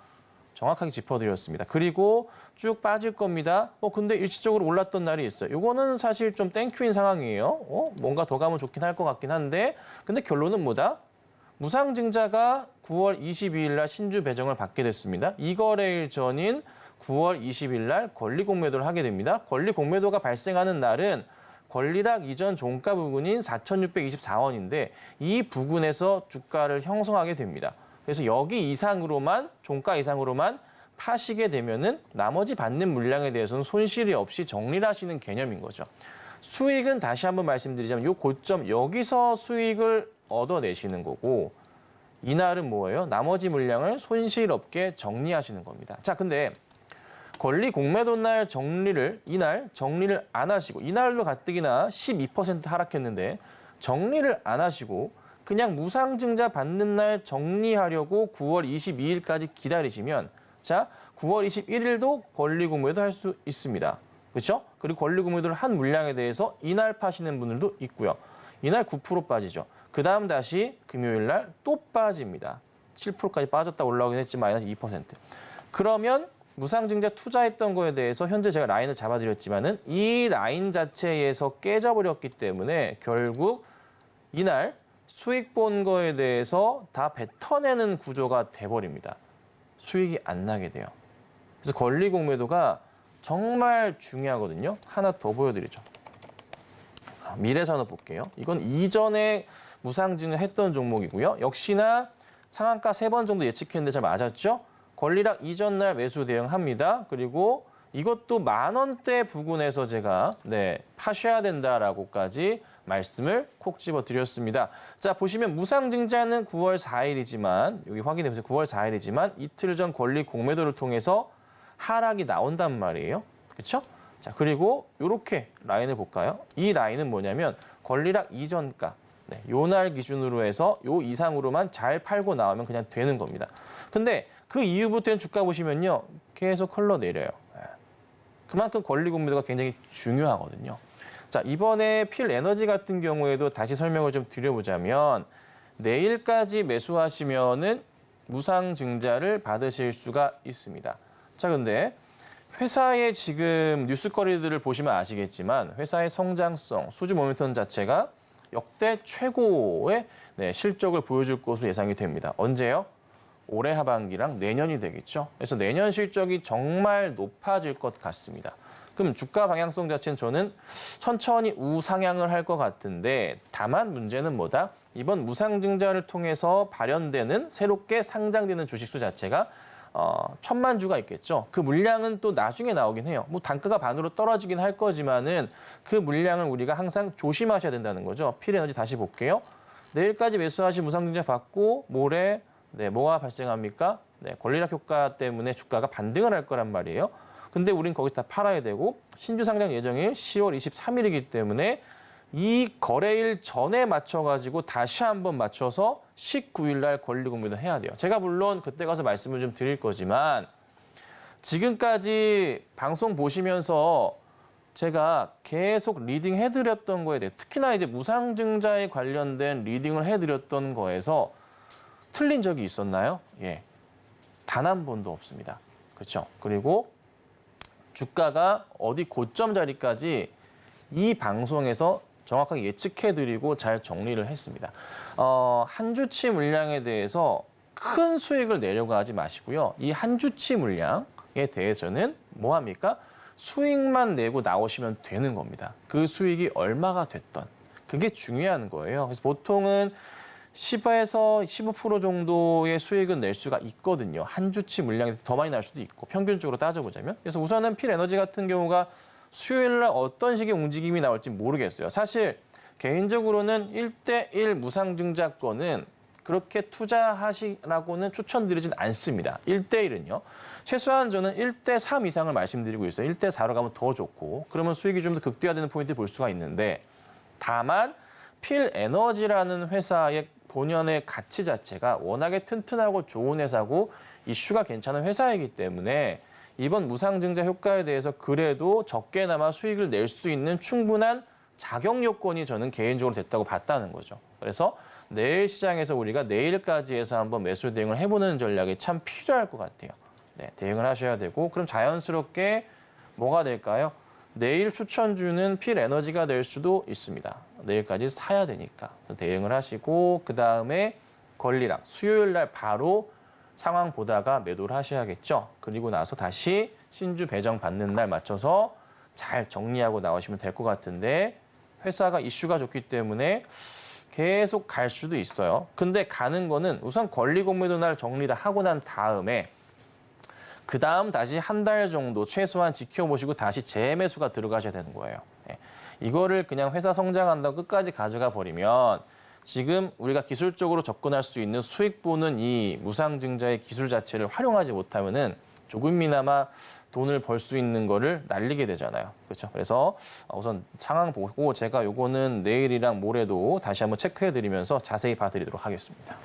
D: 정확하게 짚어드렸습니다. 그리고 쭉 빠질 겁니다. 근데 일시적으로 올랐던 날이 있어요. 이거는 사실 좀 땡큐인 상황이에요. 뭔가 더 가면 좋긴 할 것 같긴 한데 근데 결론은 뭐다? 무상증자가 9월 22일 날 신주 배정을 받게 됐습니다. 2거래일 전인 9월 20일 날 권리 공매도를 하게 됩니다. 권리 공매도가 발생하는 날은 권리락 이전 종가 부근인 4,624원인데 이 부근에서 주가를 형성하게 됩니다. 그래서 여기 이상으로만 종가 이상으로만 파시게 되면은 나머지 받는 물량에 대해서는 손실이 없이 정리를 하시는 개념인 거죠. 수익은 다시 한번 말씀드리자면 이 고점 여기서 수익을 얻어내시는 거고 이날은 뭐예요? 나머지 물량을 손실 없게 정리하시는 겁니다. 자, 근데 권리 공매도 날 이날 정리를 안 하시고 이날로 가뜩이나 12% 하락했는데 정리를 안 하시고 그냥 무상증자 받는 날 정리하려고 9월 22일까지 기다리시면 자, 9월 21일도 권리 공매도 할 수 있습니다. 그렇죠? 그리고 권리 공매도를 한 물량에 대해서 이날 파시는 분들도 있고요. 이날 9% 빠지죠. 그 다음 다시 금요일 날 또 빠집니다. 7%까지 빠졌다 올라오긴 했지만 마이너스 2%. 그러면 무상증자 투자했던 거에 대해서 현재 제가 라인을 잡아드렸지만은 이 라인 자체에서 깨져버렸기 때문에 결국 이날 수익 본 거에 대해서 다 뱉어내는 구조가 돼버립니다. 수익이 안 나게 돼요. 그래서 권리 공매도가 정말 중요하거든요. 하나 더 보여드리죠. 미래산업 볼게요. 이건 이전에 무상증자 했던 종목이고요. 역시나 상한가 3번 정도 예측했는데 잘 맞았죠? 권리락 이전 날 매수 대응합니다. 그리고 이것도 10,000원대 부근에서 제가 파셔야 된다라고까지 말씀을 콕 집어드렸습니다. 자, 보시면 무상증자는 9월 4일이지만 여기 확인해보세요. 9월 4일이지만 이틀 전 권리 공매도를 통해서 하락이 나온단 말이에요. 그렇죠? 자, 그리고 이렇게 라인을 볼까요? 이 라인은 뭐냐면 권리락 이전가. 요 날 기준으로 해서 요 이상으로만 잘 팔고 나오면 그냥 되는 겁니다. 근데 그 이후부터는 주가 보시면요. 계속 흘러내려요. 그만큼 권리 공매도가 굉장히 중요하거든요. 자, 이번에 필 에너지 같은 경우에도 다시 설명을 좀 드려보자면 내일까지 매수하시면은 무상증자를 받으실 수가 있습니다. 자, 근데 회사의 지금 뉴스거리들을 보시면 아시겠지만 회사의 성장성, 수주 모멘텀 자체가 역대 최고의 실적을 보여줄 것으로 예상이 됩니다. 언제요? 올해 하반기랑 내년이 되겠죠. 그래서 내년 실적이 정말 높아질 것 같습니다. 그럼 주가 방향성 자체는 저는 천천히 우상향을 할 것 같은데 다만 문제는 뭐다? 이번 무상증자를 통해서 발현되는 새롭게 상장되는 주식수 자체가 천만 주가 있겠죠. 그 물량은 또 나중에 나오긴 해요. 뭐 단가가 반으로 떨어지긴 할 거지만은 그 물량을 우리가 항상 조심하셔야 된다는 거죠. 필에너지 다시 볼게요. 내일까지 매수하신 무상증자 받고 모레 뭐가 발생합니까? 권리락 효과 때문에 주가가 반등을 할 거란 말이에요. 근데 우린 거기서 다 팔아야 되고 신주 상장 예정일 10월 23일이기 때문에 이 거래일 전에 맞춰가지고 다시 한번 맞춰서 19일 날 권리공개도 해야 돼요. 제가 물론 그때 가서 말씀을 좀 드릴 거지만 지금까지 방송 보시면서 제가 계속 리딩 해드렸던 거에 대해 특히나 이제 무상증자에 관련된 리딩을 해드렸던 거에서 틀린 적이 있었나요? 예, 단 한 번도 없습니다. 그렇죠? 그리고 주가가 어디 고점 자리까지 이 방송에서 정확하게 예측해드리고 잘 정리를 했습니다. 한 주치 물량에 대해서 큰 수익을 내려고 하지 마시고요. 이 한 주치 물량에 대해서는 뭐 합니까? 수익만 내고 나오시면 되는 겁니다. 그 수익이 얼마가 됐던 그게 중요한 거예요. 그래서 보통은 10에서 15% 정도의 수익은 낼 수가 있거든요. 한 주치 물량이 더 많이 날 수도 있고 평균적으로 따져보자면. 그래서 우선은 필에너지 같은 경우가 수요일 날 어떤 식의 움직임이 나올지 모르겠어요. 사실 개인적으로는 1대1 무상증자권은 그렇게 투자하시라고는 추천드리진 않습니다. 1대1은요. 최소한 저는 1대3 이상을 말씀드리고 있어요. 1대4로 가면 더 좋고 그러면 수익이 좀 더 극대화되는 포인트를 볼 수가 있는데 다만 필에너지라는 회사의 본연의 가치 자체가 워낙에 튼튼하고 좋은 회사고 이슈가 괜찮은 회사이기 때문에 이번 무상증자 효과에 대해서 그래도 적게나마 수익을 낼 수 있는 충분한 자격 요건이 저는 개인적으로 됐다고 봤다는 거죠. 그래서 내일 시장에서 우리가 내일까지 해서 한번 매수 대응을 해보는 전략이 참 필요할 것 같아요. 네, 대응을 하셔야 되고 그럼 자연스럽게 뭐가 될까요? 내일 추천주는 필에너지가 될 수도 있습니다. 내일까지 사야 되니까 대응을 하시고 그다음에 권리락 수요일 날 바로 상황 보다가 매도를 하셔야겠죠. 그리고 나서 다시 신주 배정 받는 날 맞춰서 잘 정리하고 나오시면 될 것 같은데 회사가 이슈가 좋기 때문에 계속 갈 수도 있어요. 근데 가는 거는 우선 권리 공매도 날 정리 다 하고 난 다음에 그 다음 다시 한 달 정도 최소한 지켜보시고 다시 재매수가 들어가셔야 되는 거예요. 이거를 그냥 회사 성장한다고 끝까지 가져가 버리면 지금 우리가 기술적으로 접근할 수 있는 수익 보는 이 무상증자의 기술 자체를 활용하지 못하면은 조금이나마 돈을 벌 수 있는 거를 날리게 되잖아요. 그렇죠? 그래서 우선 상황 보고 제가 요거는 내일이랑 모레도 다시 한번 체크해드리면서 자세히 봐드리도록 하겠습니다.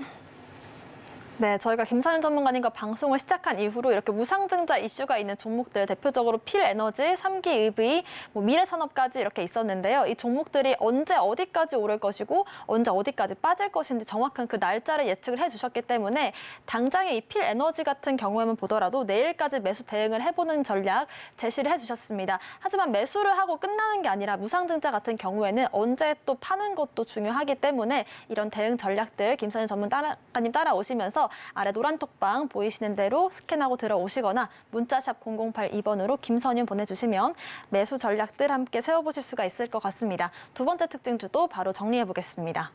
B: 네, 저희가 김선영 전문가님과 방송을 시작한 이후로 이렇게 무상증자 이슈가 있는 종목들, 대표적으로 필에너지, 3기 EV, 미래산업까지 이렇게 있었는데요. 이 종목들이 언제 어디까지 오를 것이고 언제 어디까지 빠질 것인지 정확한 그 날짜를 예측을 해주셨기 때문에 당장의 이 필에너지 같은 경우에만 보더라도 내일까지 매수 대응을 해보는 전략 제시를 해주셨습니다. 하지만 매수를 하고 끝나는 게 아니라 무상증자 같은 경우에는 언제 또 파는 것도 중요하기 때문에 이런 대응 전략들 김선영 전문가님 따라오시면서 아래 노란 톡방 보이시는 대로 스캔하고 들어오시거나 문자샵 0082번으로 김선윤 보내주시면 매수 전략들 함께 세워보실 수가 있을 것 같습니다. 두 번째 특징주도 바로 정리해 보겠습니다.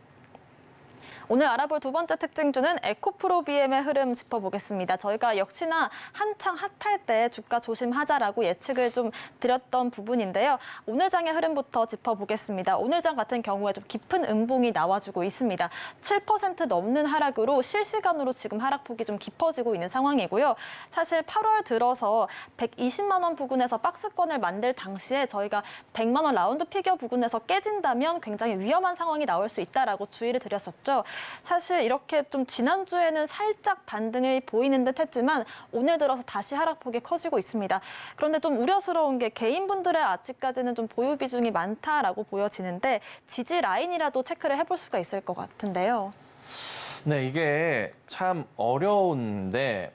B: 오늘 알아볼 두 번째 특징주는 에코프로비엠의 흐름 짚어보겠습니다. 저희가 역시나 한창 핫할 때 주가 조심하자라고 예측을 좀 드렸던 부분인데요. 오늘 장의 흐름부터 짚어보겠습니다. 오늘 장 같은 경우에 좀 깊은 음봉이 나와주고 있습니다. 7% 넘는 하락으로 실시간으로 지금 하락폭이 좀 깊어지고 있는 상황이고요. 사실 8월 들어서 120만 원 부근에서 박스권을 만들 당시에 저희가 100만 원 라운드 피겨 부근에서 깨진다면 굉장히 위험한 상황이 나올 수 있다라고 주의를 드렸었죠. 사실 이렇게 좀 지난주에는 살짝 반등을 보이는 듯 했지만 오늘 들어서 다시 하락폭이 커지고 있습니다. 그런데 좀 우려스러운 게 개인분들의 아직까지는 좀 보유 비중이 많다라고 보여지는데 지지 라인이라도 체크를 해볼 수가 있을 것 같은데요.
D: 네, 이게 참 어려운데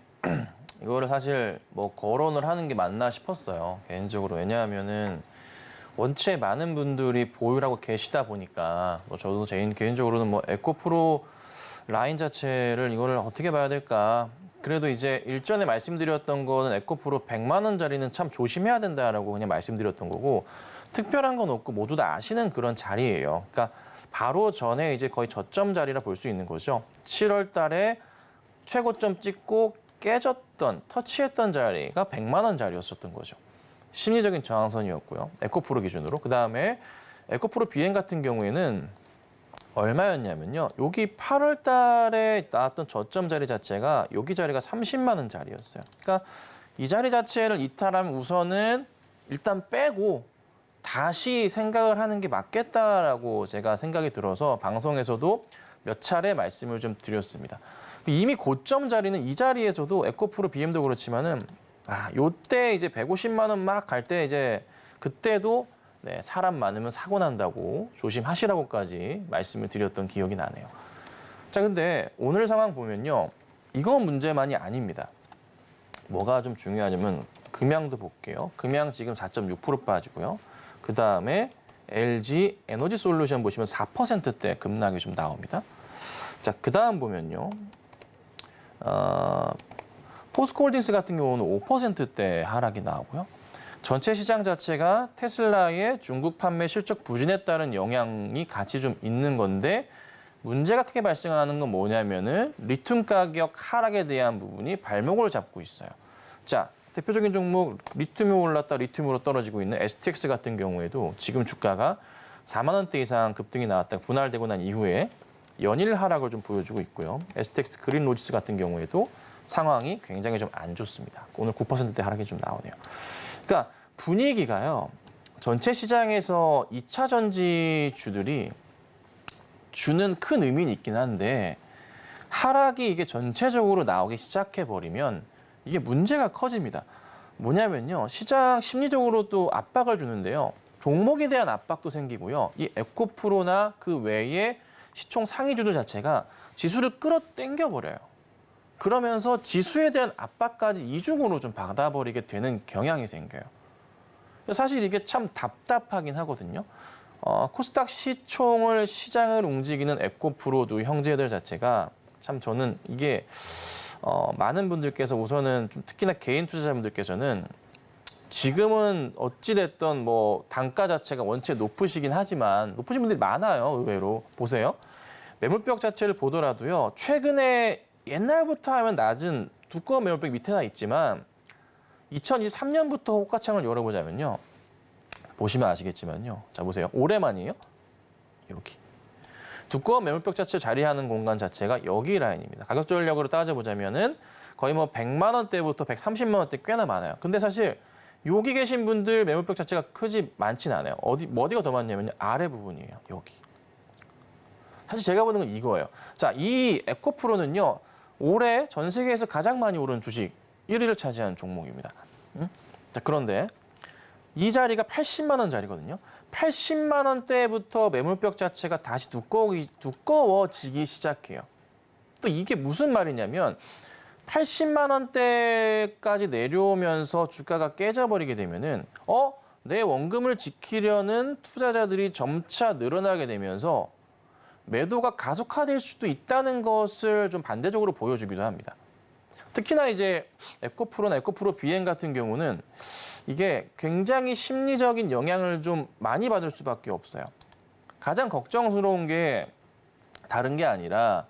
D: 이거를 사실 뭐 거론을 하는 게 맞나 싶었어요. 개인적으로. 왜냐하면은 원체 많은 분들이 보유를 하고 계시다 보니까 저도 개인적으로는 에코프로 라인 자체를 이거를 어떻게 봐야 될까. 그래도 이제 일전에 말씀드렸던 거는 에코프로 100만 원짜리는 참 조심해야 된다라고 그냥 말씀드렸던 거고 특별한 건 없고 모두 다 아시는 그런 자리예요. 그러니까 바로 전에 이제 거의 저점 자리라 볼 수 있는 거죠. 7월 달에 최고점 찍고 깨졌던, 터치했던 자리가 100만 원짜리였었던 거죠. 심리적인 저항선이었고요. 에코프로 기준으로. 그다음에 에코프로 비행 같은 경우에는 얼마였냐면요. 여기 8월 달에 나왔던 저점 자리 자체가 여기 자리가 30만 원짜리였어요. 그러니까 이 자리 자체를 이탈하면 우선은 일단 빼고 다시 생각을 하는 게 맞겠다라고 제가 생각이 들어서 방송에서도 몇 차례 말씀을 좀 드렸습니다. 이미 고점 자리는 이 자리에서도 에코프로 BM도 그렇지만은 요때 이제 150만 원 막 갈 때 이제 그때도 네, 사람 많으면 사고 난다고 조심하시라고까지 말씀을 드렸던 기억이 나네요. 자, 근데 오늘 상황 보면요. 이건 문제만이 아닙니다. 뭐가 좀 중요하냐면 금양도 볼게요. 금양 지금 4.6% 빠지고요. 그다음에 LG 에너지 솔루션 보시면 4%대 급락이 좀 나옵니다. 자, 그다음 보면요. 포스코홀딩스 같은 경우는 5%대 하락이 나오고요. 전체 시장 자체가 테슬라의 중국 판매 실적 부진에 따른 영향이 같이 좀 있는 건데 문제가 크게 발생하는 건 뭐냐면은 리튬 가격 하락에 대한 부분이 발목을 잡고 있어요. 자, 대표적인 종목 리튬이 올랐다 리튬으로 떨어지고 있는 STX 같은 경우에도 지금 주가가 4만 원대 이상 급등이 나왔다 분할되고 난 이후에 연일 하락을 좀 보여주고 있고요. STX 그린로지스 같은 경우에도 상황이 굉장히 좀 안 좋습니다. 오늘 9%대 하락이 좀 나오네요. 그러니까 분위기가요. 전체 시장에서 2차 전지주들이 주는 큰 의미는 있긴 한데 하락이 이게 전체적으로 나오기 시작해버리면 이게 문제가 커집니다. 뭐냐면요. 시장 심리적으로 또 압박을 주는데요. 종목에 대한 압박도 생기고요. 이 에코프로나 그 외에 시총 상위주들 자체가 지수를 끌어당겨 버려요. 그러면서 지수에 대한 압박까지 이중으로 좀 받아버리게 되는 경향이 생겨요. 사실 이게 참 답답하긴 하거든요. 코스닥 시총을 시장을 움직이는 에코프로도 형제들 자체가 참 저는 이게 많은 분들께서 우선은 좀 특히나 개인 투자자분들께서는 지금은 어찌됐던 뭐 단가 자체가 원체 높으시긴 하지만 높으신 분들이 많아요. 의외로. 보세요. 매물벽 자체를 보더라도요. 최근에 옛날부터 하면 낮은 두꺼운 매물벽 밑에나 있지만 2023년부터 호가창을 열어보자면요. 보시면 아시겠지만요. 자, 보세요. 올해만이에요. 여기. 두꺼운 매물벽 자체 자리하는 공간 자체가 여기 라인입니다. 가격 전략으로 따져보자면은 거의 뭐 100만 원대부터 130만 원대 꽤나 많아요. 근데 사실 여기 계신 분들 매물벽 자체가 크지 많진 않아요. 어디가 더 많냐면요. 아래 부분이에요. 여기. 사실 제가 보는 건 이거예요. 자, 이 에코프로는요. 올해 전 세계에서 가장 많이 오른 주식 1위를 차지한 종목입니다. 자, 그런데 이 자리가 80만 원짜리거든요. 80만 원대부터 매물벽 자체가 다시 두꺼워지기 시작해요. 또 이게 무슨 말이냐면 80만 원대까지 내려오면서 주가가 깨져버리게 되면은 내 원금을 지키려는 투자자들이 점차 늘어나게 되면서 매도가 가속화될 수도 있다는 것을 좀 반대적으로 보여주기도 합니다. 특히나 이제 에코프로나 에코프로 비행 같은 경우는 이게 굉장히 심리적인 영향을 좀 많이 받을 수밖에 없어요. 가장 걱정스러운 게 다른 게 아니라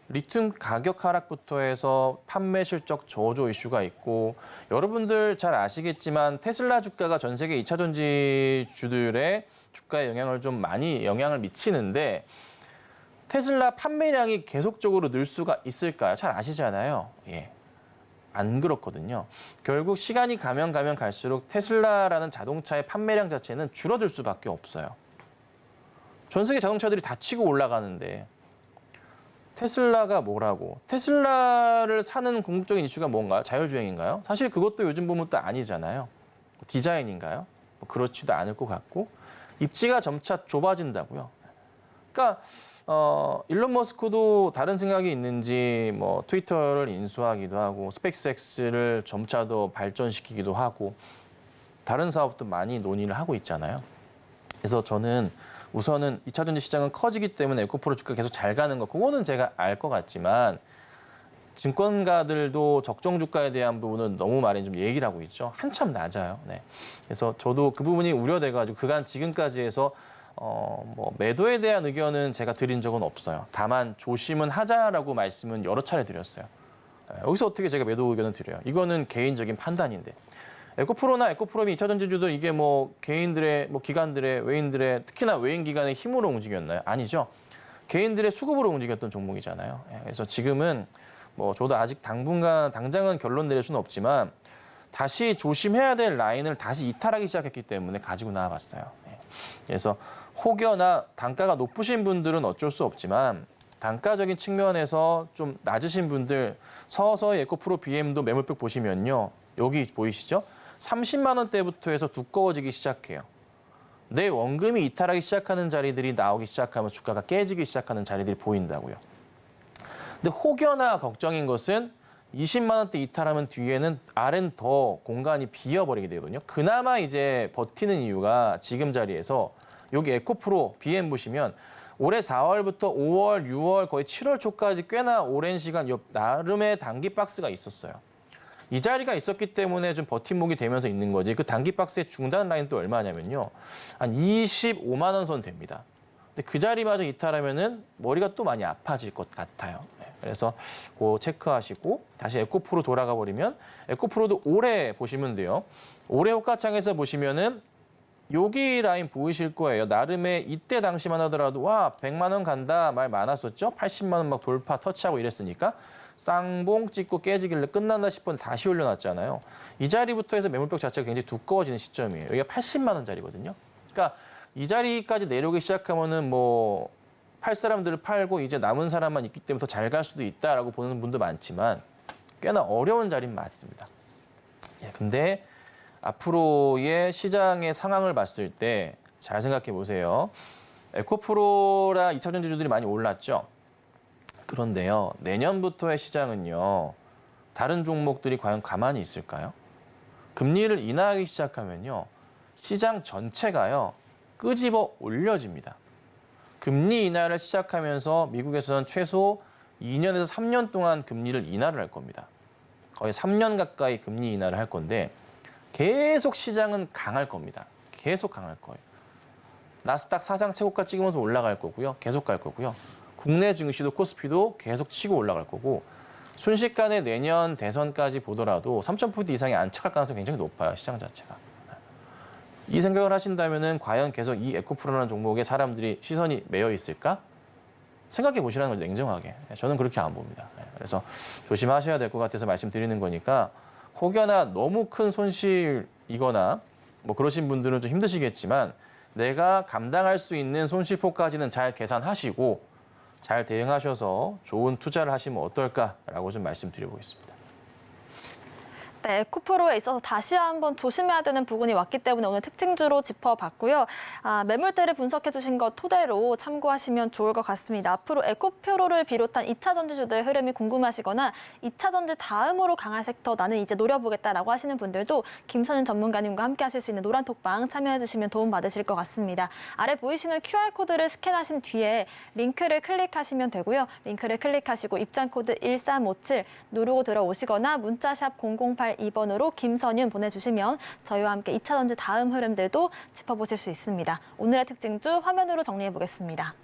D: 리튬 가격 하락부터 해서 판매 실적 저조 이슈가 있고 여러분들 잘 아시겠지만 테슬라 주가가 전 세계 2차 전지주들의 주가에 영향을 좀 많이 영향을 미치는데 테슬라 판매량이 계속적으로 늘 수가 있을까요? 잘 아시잖아요. 예. 안 그렇거든요. 결국 시간이 가면 갈수록 테슬라라는 자동차의 판매량 자체는 줄어들 수밖에 없어요. 전 세계 자동차들이 다 치고 올라가는데 테슬라가 뭐라고? 테슬라를 사는 궁극적인 이슈가 뭔가요? 자율주행인가요? 사실 그것도 요즘 보면 또 아니잖아요. 디자인인가요? 뭐 그렇지도 않을 것 같고 입지가 점차 좁아진다고요. 그러니까 일론 머스크도 다른 생각이 있는지 뭐 트위터를 인수하기도 하고 스페이스X를 점차 더 발전시키기도 하고 다른 사업도 많이 논의를 하고 있잖아요. 그래서 저는 우선은 2차 전지 시장은 커지기 때문에 에코프로 주가 계속 잘 가는 거 그거는 제가 알 것 같지만 증권가들도 적정 주가에 대한 부분은 너무 많이 좀 얘기를 하고 있죠. 한참 낮아요. 네. 그래서 저도 그 부분이 우려돼가지고 그간 지금까지 해서 뭐 매도에 대한 의견은 제가 드린 적은 없어요. 다만 조심은 하자라고 말씀은 여러 차례 드렸어요. 여기서 어떻게 제가 매도 의견을 드려요? 이거는 개인적인 판단인데. 에코프로나 에코프로미 2차 전지주들 이게 뭐 개인들의 뭐 기관들의 외인들의 특히나 외인 기관의 힘으로 움직였나요? 아니죠. 개인들의 수급으로 움직였던 종목이잖아요. 그래서 지금은 뭐 저도 아직 당장은 결론 내릴 수는 없지만 다시 조심해야 될 라인을 다시 이탈하기 시작했기 때문에 가지고 나와봤어요. 그래서 혹여나 단가가 높으신 분들은 어쩔 수 없지만 단가적인 측면에서 좀 낮으신 분들 서서히 에코프로 BM도 매물벽 보시면요. 여기 보이시죠? 30만 원대부터 해서 두꺼워지기 시작해요. 내 원금이 이탈하기 시작하는 자리들이 나오기 시작하면 주가가 깨지기 시작하는 자리들이 보인다고요. 근데 혹여나 걱정인 것은 20만 원대 이탈하면 뒤에는 아래는 더 공간이 비어버리게 되거든요. 그나마 이제 버티는 이유가 지금 자리에서 여기 에코프로 BM 보시면 올해 4월부터 5월, 6월 거의 7월 초까지 꽤나 오랜 시간 나름의 단기 박스가 있었어요. 이 자리가 있었기 때문에 좀 버팀목이 되면서 있는 거지. 그 단기 박스의 중단 라인도 얼마냐면요. 한 25만 원 선 됩니다. 근데 그 자리마저 이탈하면은 머리가 또 많이 아파질 것 같아요. 그래서 그거 체크하시고 다시 에코프로 돌아가 버리면 에코프로도 올해 보시면 돼요. 올해 호가창에서 보시면은 여기 라인 보이실 거예요. 나름의 이때 당시만 하더라도 와 100만 원 간다 말 많았었죠. 80만 원 막 돌파 터치하고 이랬으니까 쌍봉 찍고 깨지길래 끝난다 싶었는데 다시 올려놨잖아요. 이 자리부터 해서 매물벽 자체가 굉장히 두꺼워지는 시점이에요. 여기가 80만 원짜리거든요. 그러니까 이 자리까지 내려오기 시작하면은 뭐 팔 사람들을 팔고 이제 남은 사람만 있기 때문에 더 잘 갈 수도 있다라고 보는 분도 많지만 꽤나 어려운 자리는 맞습니다. 근데 앞으로의 시장의 상황을 봤을 때 잘 생각해 보세요. 에코프로라 2차 전지주들이 많이 올랐죠. 그런데요, 내년부터의 시장은요, 다른 종목들이 과연 가만히 있을까요? 금리를 인하하기 시작하면요, 시장 전체가요, 끄집어 올려집니다. 금리 인하를 시작하면서 미국에서는 최소 2년에서 3년 동안 금리를 인하를 할 겁니다. 거의 3년 가까이 금리 인하를 할 건데 계속 시장은 강할 겁니다. 계속 강할 거예요. 나스닥 사상 최고가 찍으면서 올라갈 거고요. 계속 갈 거고요. 국내 증시도 코스피도 계속 치고 올라갈 거고 순식간에 내년 대선까지 보더라도 3,000포인트 이상이 안착할 가능성이 굉장히 높아요. 시장 자체가. 이 생각을 하신다면 과연 계속 이 에코프로라는 종목에 사람들이 시선이 매여 있을까? 생각해 보시라는 거죠, 냉정하게. 저는 그렇게 안 봅니다. 그래서 조심하셔야 될 것 같아서 말씀드리는 거니까 혹여나 너무 큰 손실이거나 뭐 그러신 분들은 좀 힘드시겠지만 내가 감당할 수 있는 손실폭까지는 잘 계산하시고 잘 대응하셔서 좋은 투자를 하시면 어떨까라고 좀 말씀드려보겠습니다.
B: 네, 에코프로에 있어서 다시 한번 조심해야 되는 부분이 왔기 때문에 오늘 특징주로 짚어봤고요. 매물대를 분석해 주신 것 토대로 참고하시면 좋을 것 같습니다. 앞으로 에코프로를 비롯한 2차 전지주들의 흐름이 궁금하시거나 2차 전지 다음으로 강할 섹터 나는 이제 노려보겠다라고 하시는 분들도 김선윤 전문가님과 함께 하실 수 있는 노란톡방 참여해 주시면 도움 받으실 것 같습니다. 아래 보이시는 QR코드를 스캔하신 뒤에 링크를 클릭하시면 되고요. 링크를 클릭하시고 입장코드 1357 누르고 들어오시거나 문자샵 008 2번으로 김선윤 보내주시면 저희와 함께 2차 전지 다음 흐름들도 짚어보실 수 있습니다. 오늘의 특징주 화면으로 정리해 보겠습니다.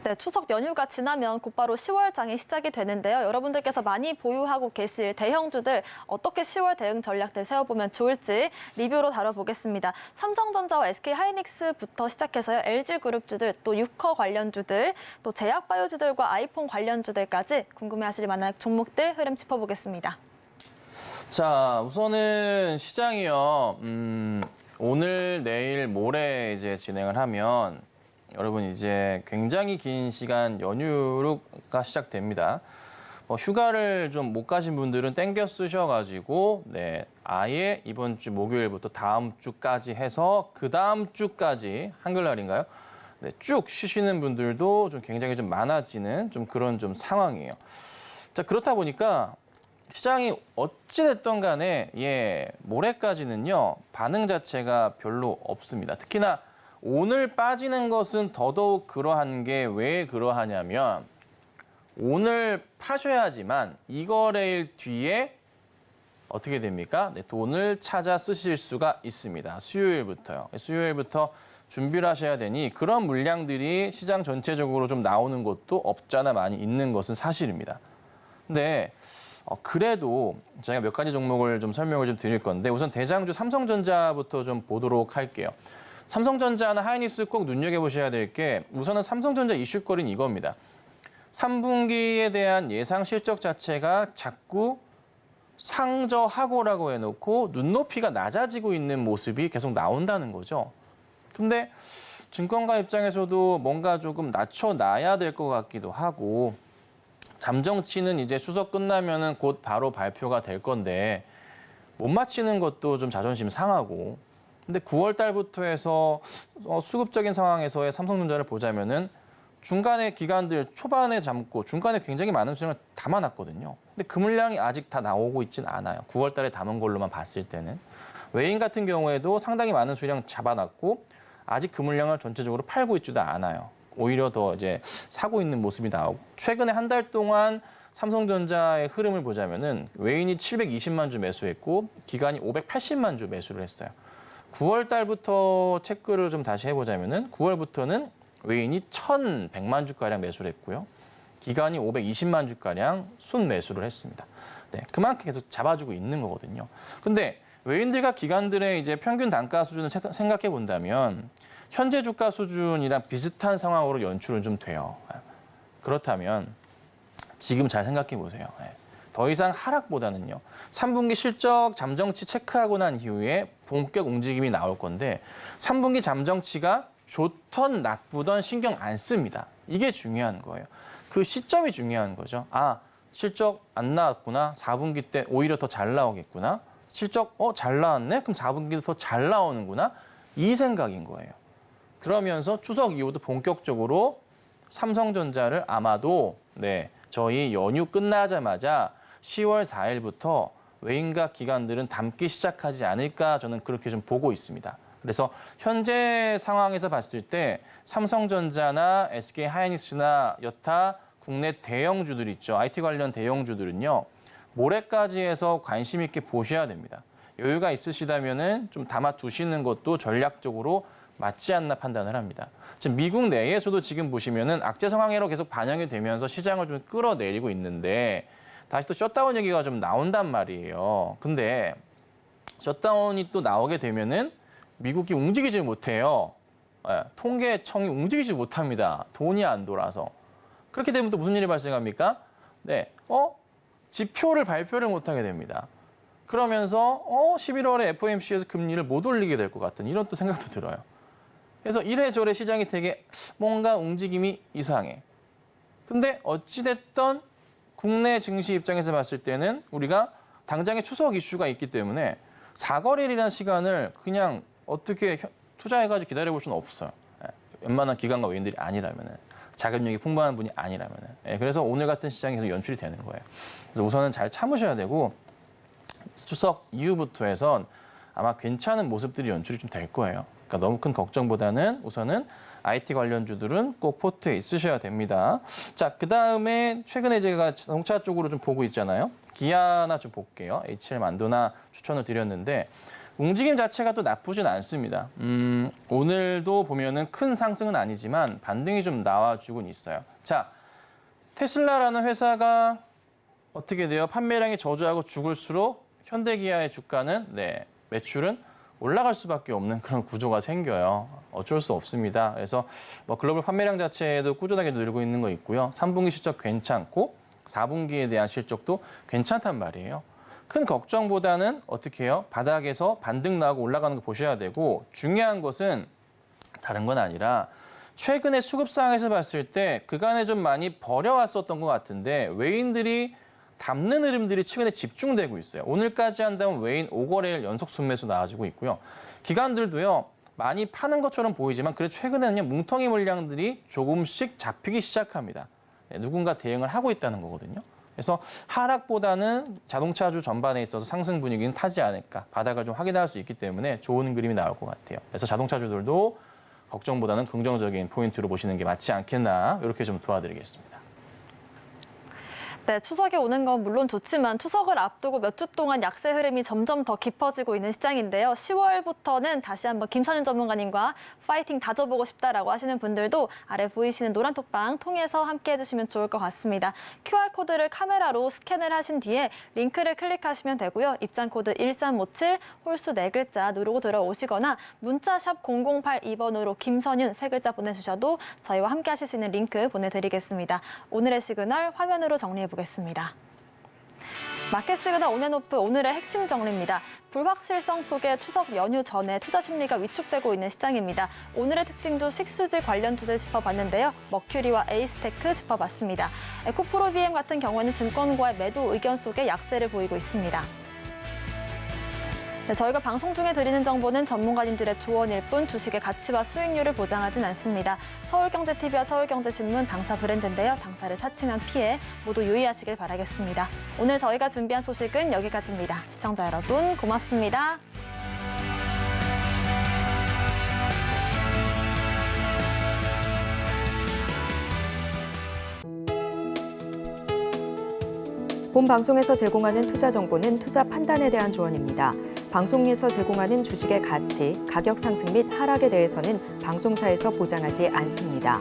B: 네, 추석 연휴가 지나면 곧바로 10월장이 시작이 되는데요. 여러분들께서 많이 보유하고 계실 대형주들 어떻게 10월 대응 전략들 세워보면 좋을지 리뷰로 다뤄보겠습니다. 삼성전자와 SK하이닉스부터 시작해서요. LG그룹주들, 또 유커 관련주들, 또 제약바이오주들과 아이폰 관련주들까지 궁금해하실 만한 종목들 흐름 짚어보겠습니다.
D: 자, 우선은 시장이요. 오늘, 내일, 모레 이제 진행을 하면 여러분 이제 굉장히 긴 시간 연휴가 시작됩니다. 휴가를 좀 못 가신 분들은 땡겨 쓰셔가지고 아예 이번 주 목요일부터 다음 주까지 해서 그 다음 주까지 한글날인가요? 네, 쭉 쉬시는 분들도 좀 굉장히 좀 많아지는 좀 그런 좀 상황이에요. 자, 그렇다 보니까 시장이 어찌됐든 간에 모레까지는요 반응 자체가 별로 없습니다. 특히나 오늘 빠지는 것은 더더욱 그러한 게 왜 그러하냐면 오늘 파셔야지만 이 거래일 뒤에 어떻게 됩니까? 네, 돈을 찾아 쓰실 수가 있습니다. 수요일부터요. 수요일부터 준비를 하셔야 되니 그런 물량들이 시장 전체적으로 좀 나오는 것도 없잖아 많이 있는 것은 사실입니다. 근데 그래도 제가 몇 가지 종목을 좀 설명을 좀 드릴 건데 우선 대장주 삼성전자부터 좀 보도록 할게요. 삼성전자나 하이닉스 꼭 눈여겨보셔야 될 게 우선은 삼성전자 이슈거리는 이겁니다. 3분기에 대한 예상 실적 자체가 자꾸 상저하고라고 해놓고 눈높이가 낮아지고 있는 모습이 계속 나온다는 거죠. 근데 증권가 입장에서도 뭔가 조금 낮춰놔야 될 것 같기도 하고 잠정치는 이제 추석 끝나면은 곧 바로 발표가 될 건데 못 맞히는 것도 좀 자존심 상하고 근데 9월 달부터 해서 수급적인 상황에서의 삼성전자를 보자면은 중간에 기간들 초반에 잡고 중간에 굉장히 많은 수량을 담아놨거든요. 근데 그 물량이 아직 다 나오고 있진 않아요. 9월 달에 담은 걸로만 봤을 때는. 외인 같은 경우에도 상당히 많은 수량 잡아놨고 아직 그 물량을 전체적으로 팔고 있지도 않아요. 오히려 더 이제 사고 있는 모습이 나오고 최근에 한 달 동안 삼성전자의 흐름을 보자면은 외인이 720만 주 매수했고 기관이 580만 주 매수를 했어요. 9월 달부터 체크를 좀 다시 해보자면은 9월부터는 외인이 1,100만 주가량 매수를 했고요. 기관이 520만 주가량 순 매수를 했습니다. 네, 그만큼 계속 잡아주고 있는 거거든요. 근데 외인들과 기관들의 이제 평균 단가 수준을 생각해 본다면 현재 주가 수준이랑 비슷한 상황으로 연출은 좀 돼요. 그렇다면 지금 잘 생각해 보세요. 더 이상 하락보다는요. 3분기 실적 잠정치 체크하고 난 이후에 본격 움직임이 나올 건데 3분기 잠정치가 좋던 나쁘던 신경 안 씁니다. 이게 중요한 거예요. 그 시점이 중요한 거죠. 아, 실적 안 나왔구나. 4분기 때 오히려 더 잘 나오겠구나. 실적 잘 나왔네. 그럼 4분기도 더 잘 나오는구나. 이 생각인 거예요. 그러면서 추석 이후도 본격적으로 삼성전자를 아마도 저희 연휴 끝나자마자 10월 4일부터 외인과 기관들은 담기 시작하지 않을까 저는 그렇게 좀 보고 있습니다. 그래서 현재 상황에서 봤을 때 삼성전자나 SK 하이닉스나 여타 국내 대형주들 있죠. IT 관련 대형주들은요. 모레까지 해서 관심 있게 보셔야 됩니다. 여유가 있으시다면은 좀 담아 두시는 것도 전략적으로 맞지 않나 판단을 합니다. 지금 미국 내에서도 지금 보시면은 악재 상황으로 계속 반영이 되면서 시장을 좀 끌어내리고 있는데 다시 또 셧다운 얘기가 좀 나온단 말이에요. 근데 셧다운이 또 나오게 되면은 미국이 움직이질 못해요. 통계청이 움직이지 못합니다. 돈이 안 돌아서. 그렇게 되면 또 무슨 일이 발생합니까? 지표를 발표를 못하게 됩니다. 그러면서 11월에 FOMC에서 금리를 못 올리게 될 것 같은 이런 또 생각도 들어요. 그래서 이래저래 시장이 되게 뭔가 움직임이 이상해. 근데 어찌됐든 국내 증시 입장에서 봤을 때는 우리가 당장의 추석 이슈가 있기 때문에 4거래일이라는 시간을 그냥 어떻게 투자해가지고 기다려볼 수는 없어요. 웬만한 기관과 외인들이 아니라면은. 자금력이 풍부한 분이 아니라면은. 그래서 오늘 같은 시장에서 연출이 되는 거예요. 그래서 우선은 잘 참으셔야 되고 추석 이후부터 해선 아마 괜찮은 모습들이 연출이 좀 될 거예요. 그러니까 너무 큰 걱정보다는 우선은 IT 관련주들은 꼭 포트에 있으셔야 됩니다. 자, 그다음에 최근에 제가 자동차 쪽으로 좀 보고 있잖아요. 기아나 좀 볼게요. HL 만도나 추천을 드렸는데 움직임 자체가 또 나쁘진 않습니다. 오늘도 보면은 큰 상승은 아니지만 반등이 좀 나와주곤 있어요. 자, 테슬라라는 회사가 어떻게 돼요? 판매량이 저조하고 죽을수록 현대기아의 주가는 매출은 올라갈 수밖에 없는 그런 구조가 생겨요. 어쩔 수 없습니다. 그래서 글로벌 판매량 자체도 꾸준하게 늘고 있는 거 있고요. 3분기 실적 괜찮고 4분기에 대한 실적도 괜찮단 말이에요. 큰 걱정보다는 어떻게 해요? 바닥에서 반등 나오고 올라가는 거 보셔야 되고 중요한 것은 다른 건 아니라 최근에 수급상에서 봤을 때 그간에 좀 많이 버려왔었던 것 같은데 외인들이 담는 흐름들이 최근에 집중되고 있어요. 오늘까지 한다면 외인 5거래일 연속 순매수 나와주고 있고요. 기관들도요. 많이 파는 것처럼 보이지만 그래 최근에는요 뭉텅이 물량들이 조금씩 잡히기 시작합니다. 누군가 대응을 하고 있다는 거거든요. 그래서 하락보다는 자동차주 전반에 있어서 상승 분위기는 타지 않을까, 바닥을 좀 확인할 수 있기 때문에 좋은 그림이 나올 것 같아요. 그래서 자동차주들도 걱정보다는 긍정적인 포인트로 보시는 게 맞지 않겠나, 이렇게 좀 도와드리겠습니다.
B: 네, 추석이 오는 건 물론 좋지만 추석을 앞두고 몇 주 동안 약세 흐름이 점점 더 깊어지고 있는 시장인데요. 10월부터는 다시 한번 김선윤 전문가님과 파이팅 다져보고 싶다라고 하시는 분들도 아래 보이시는 노란 톡방 통해서 함께 해주시면 좋을 것 같습니다. QR코드를 카메라로 스캔을 하신 뒤에 링크를 클릭하시면 되고요. 입장코드 1357, 홀수 4글자 누르고 들어오시거나 문자샵 0082번으로 김선윤 3글자 보내주셔도 저희와 함께 하실 수 있는 링크 보내드리겠습니다. 오늘의 시그널 화면으로 정리해보겠습니다. 마켓 시그널 온앤오프 오늘의 핵심 정리입니다. 불확실성 속에 추석 연휴 전에 투자 심리가 위축되고 있는 시장입니다. 오늘의 특징도 식수지 관련주들 짚어봤는데요. 머큐리와 에이스테크 짚어봤습니다. 에코프로비엠 같은 경우에는 증권고의 매도 의견 속에 약세를 보이고 있습니다. 네, 저희가 방송 중에 드리는 정보는 전문가님들의 조언일 뿐 주식의 가치와 수익률을 보장하진 않습니다. 서울경제TV와 서울경제신문 당사 브랜드인데요. 당사를 사칭한 피해 모두 유의하시길 바라겠습니다. 오늘 저희가 준비한 소식은 여기까지입니다. 시청자 여러분 고맙습니다.
A: 본 방송에서 제공하는 투자 정보는 투자 판단에 대한 조언입니다. 방송에서 제공하는 주식의 가치, 가격 상승 및 하락에 대해서는 방송사에서 보장하지 않습니다.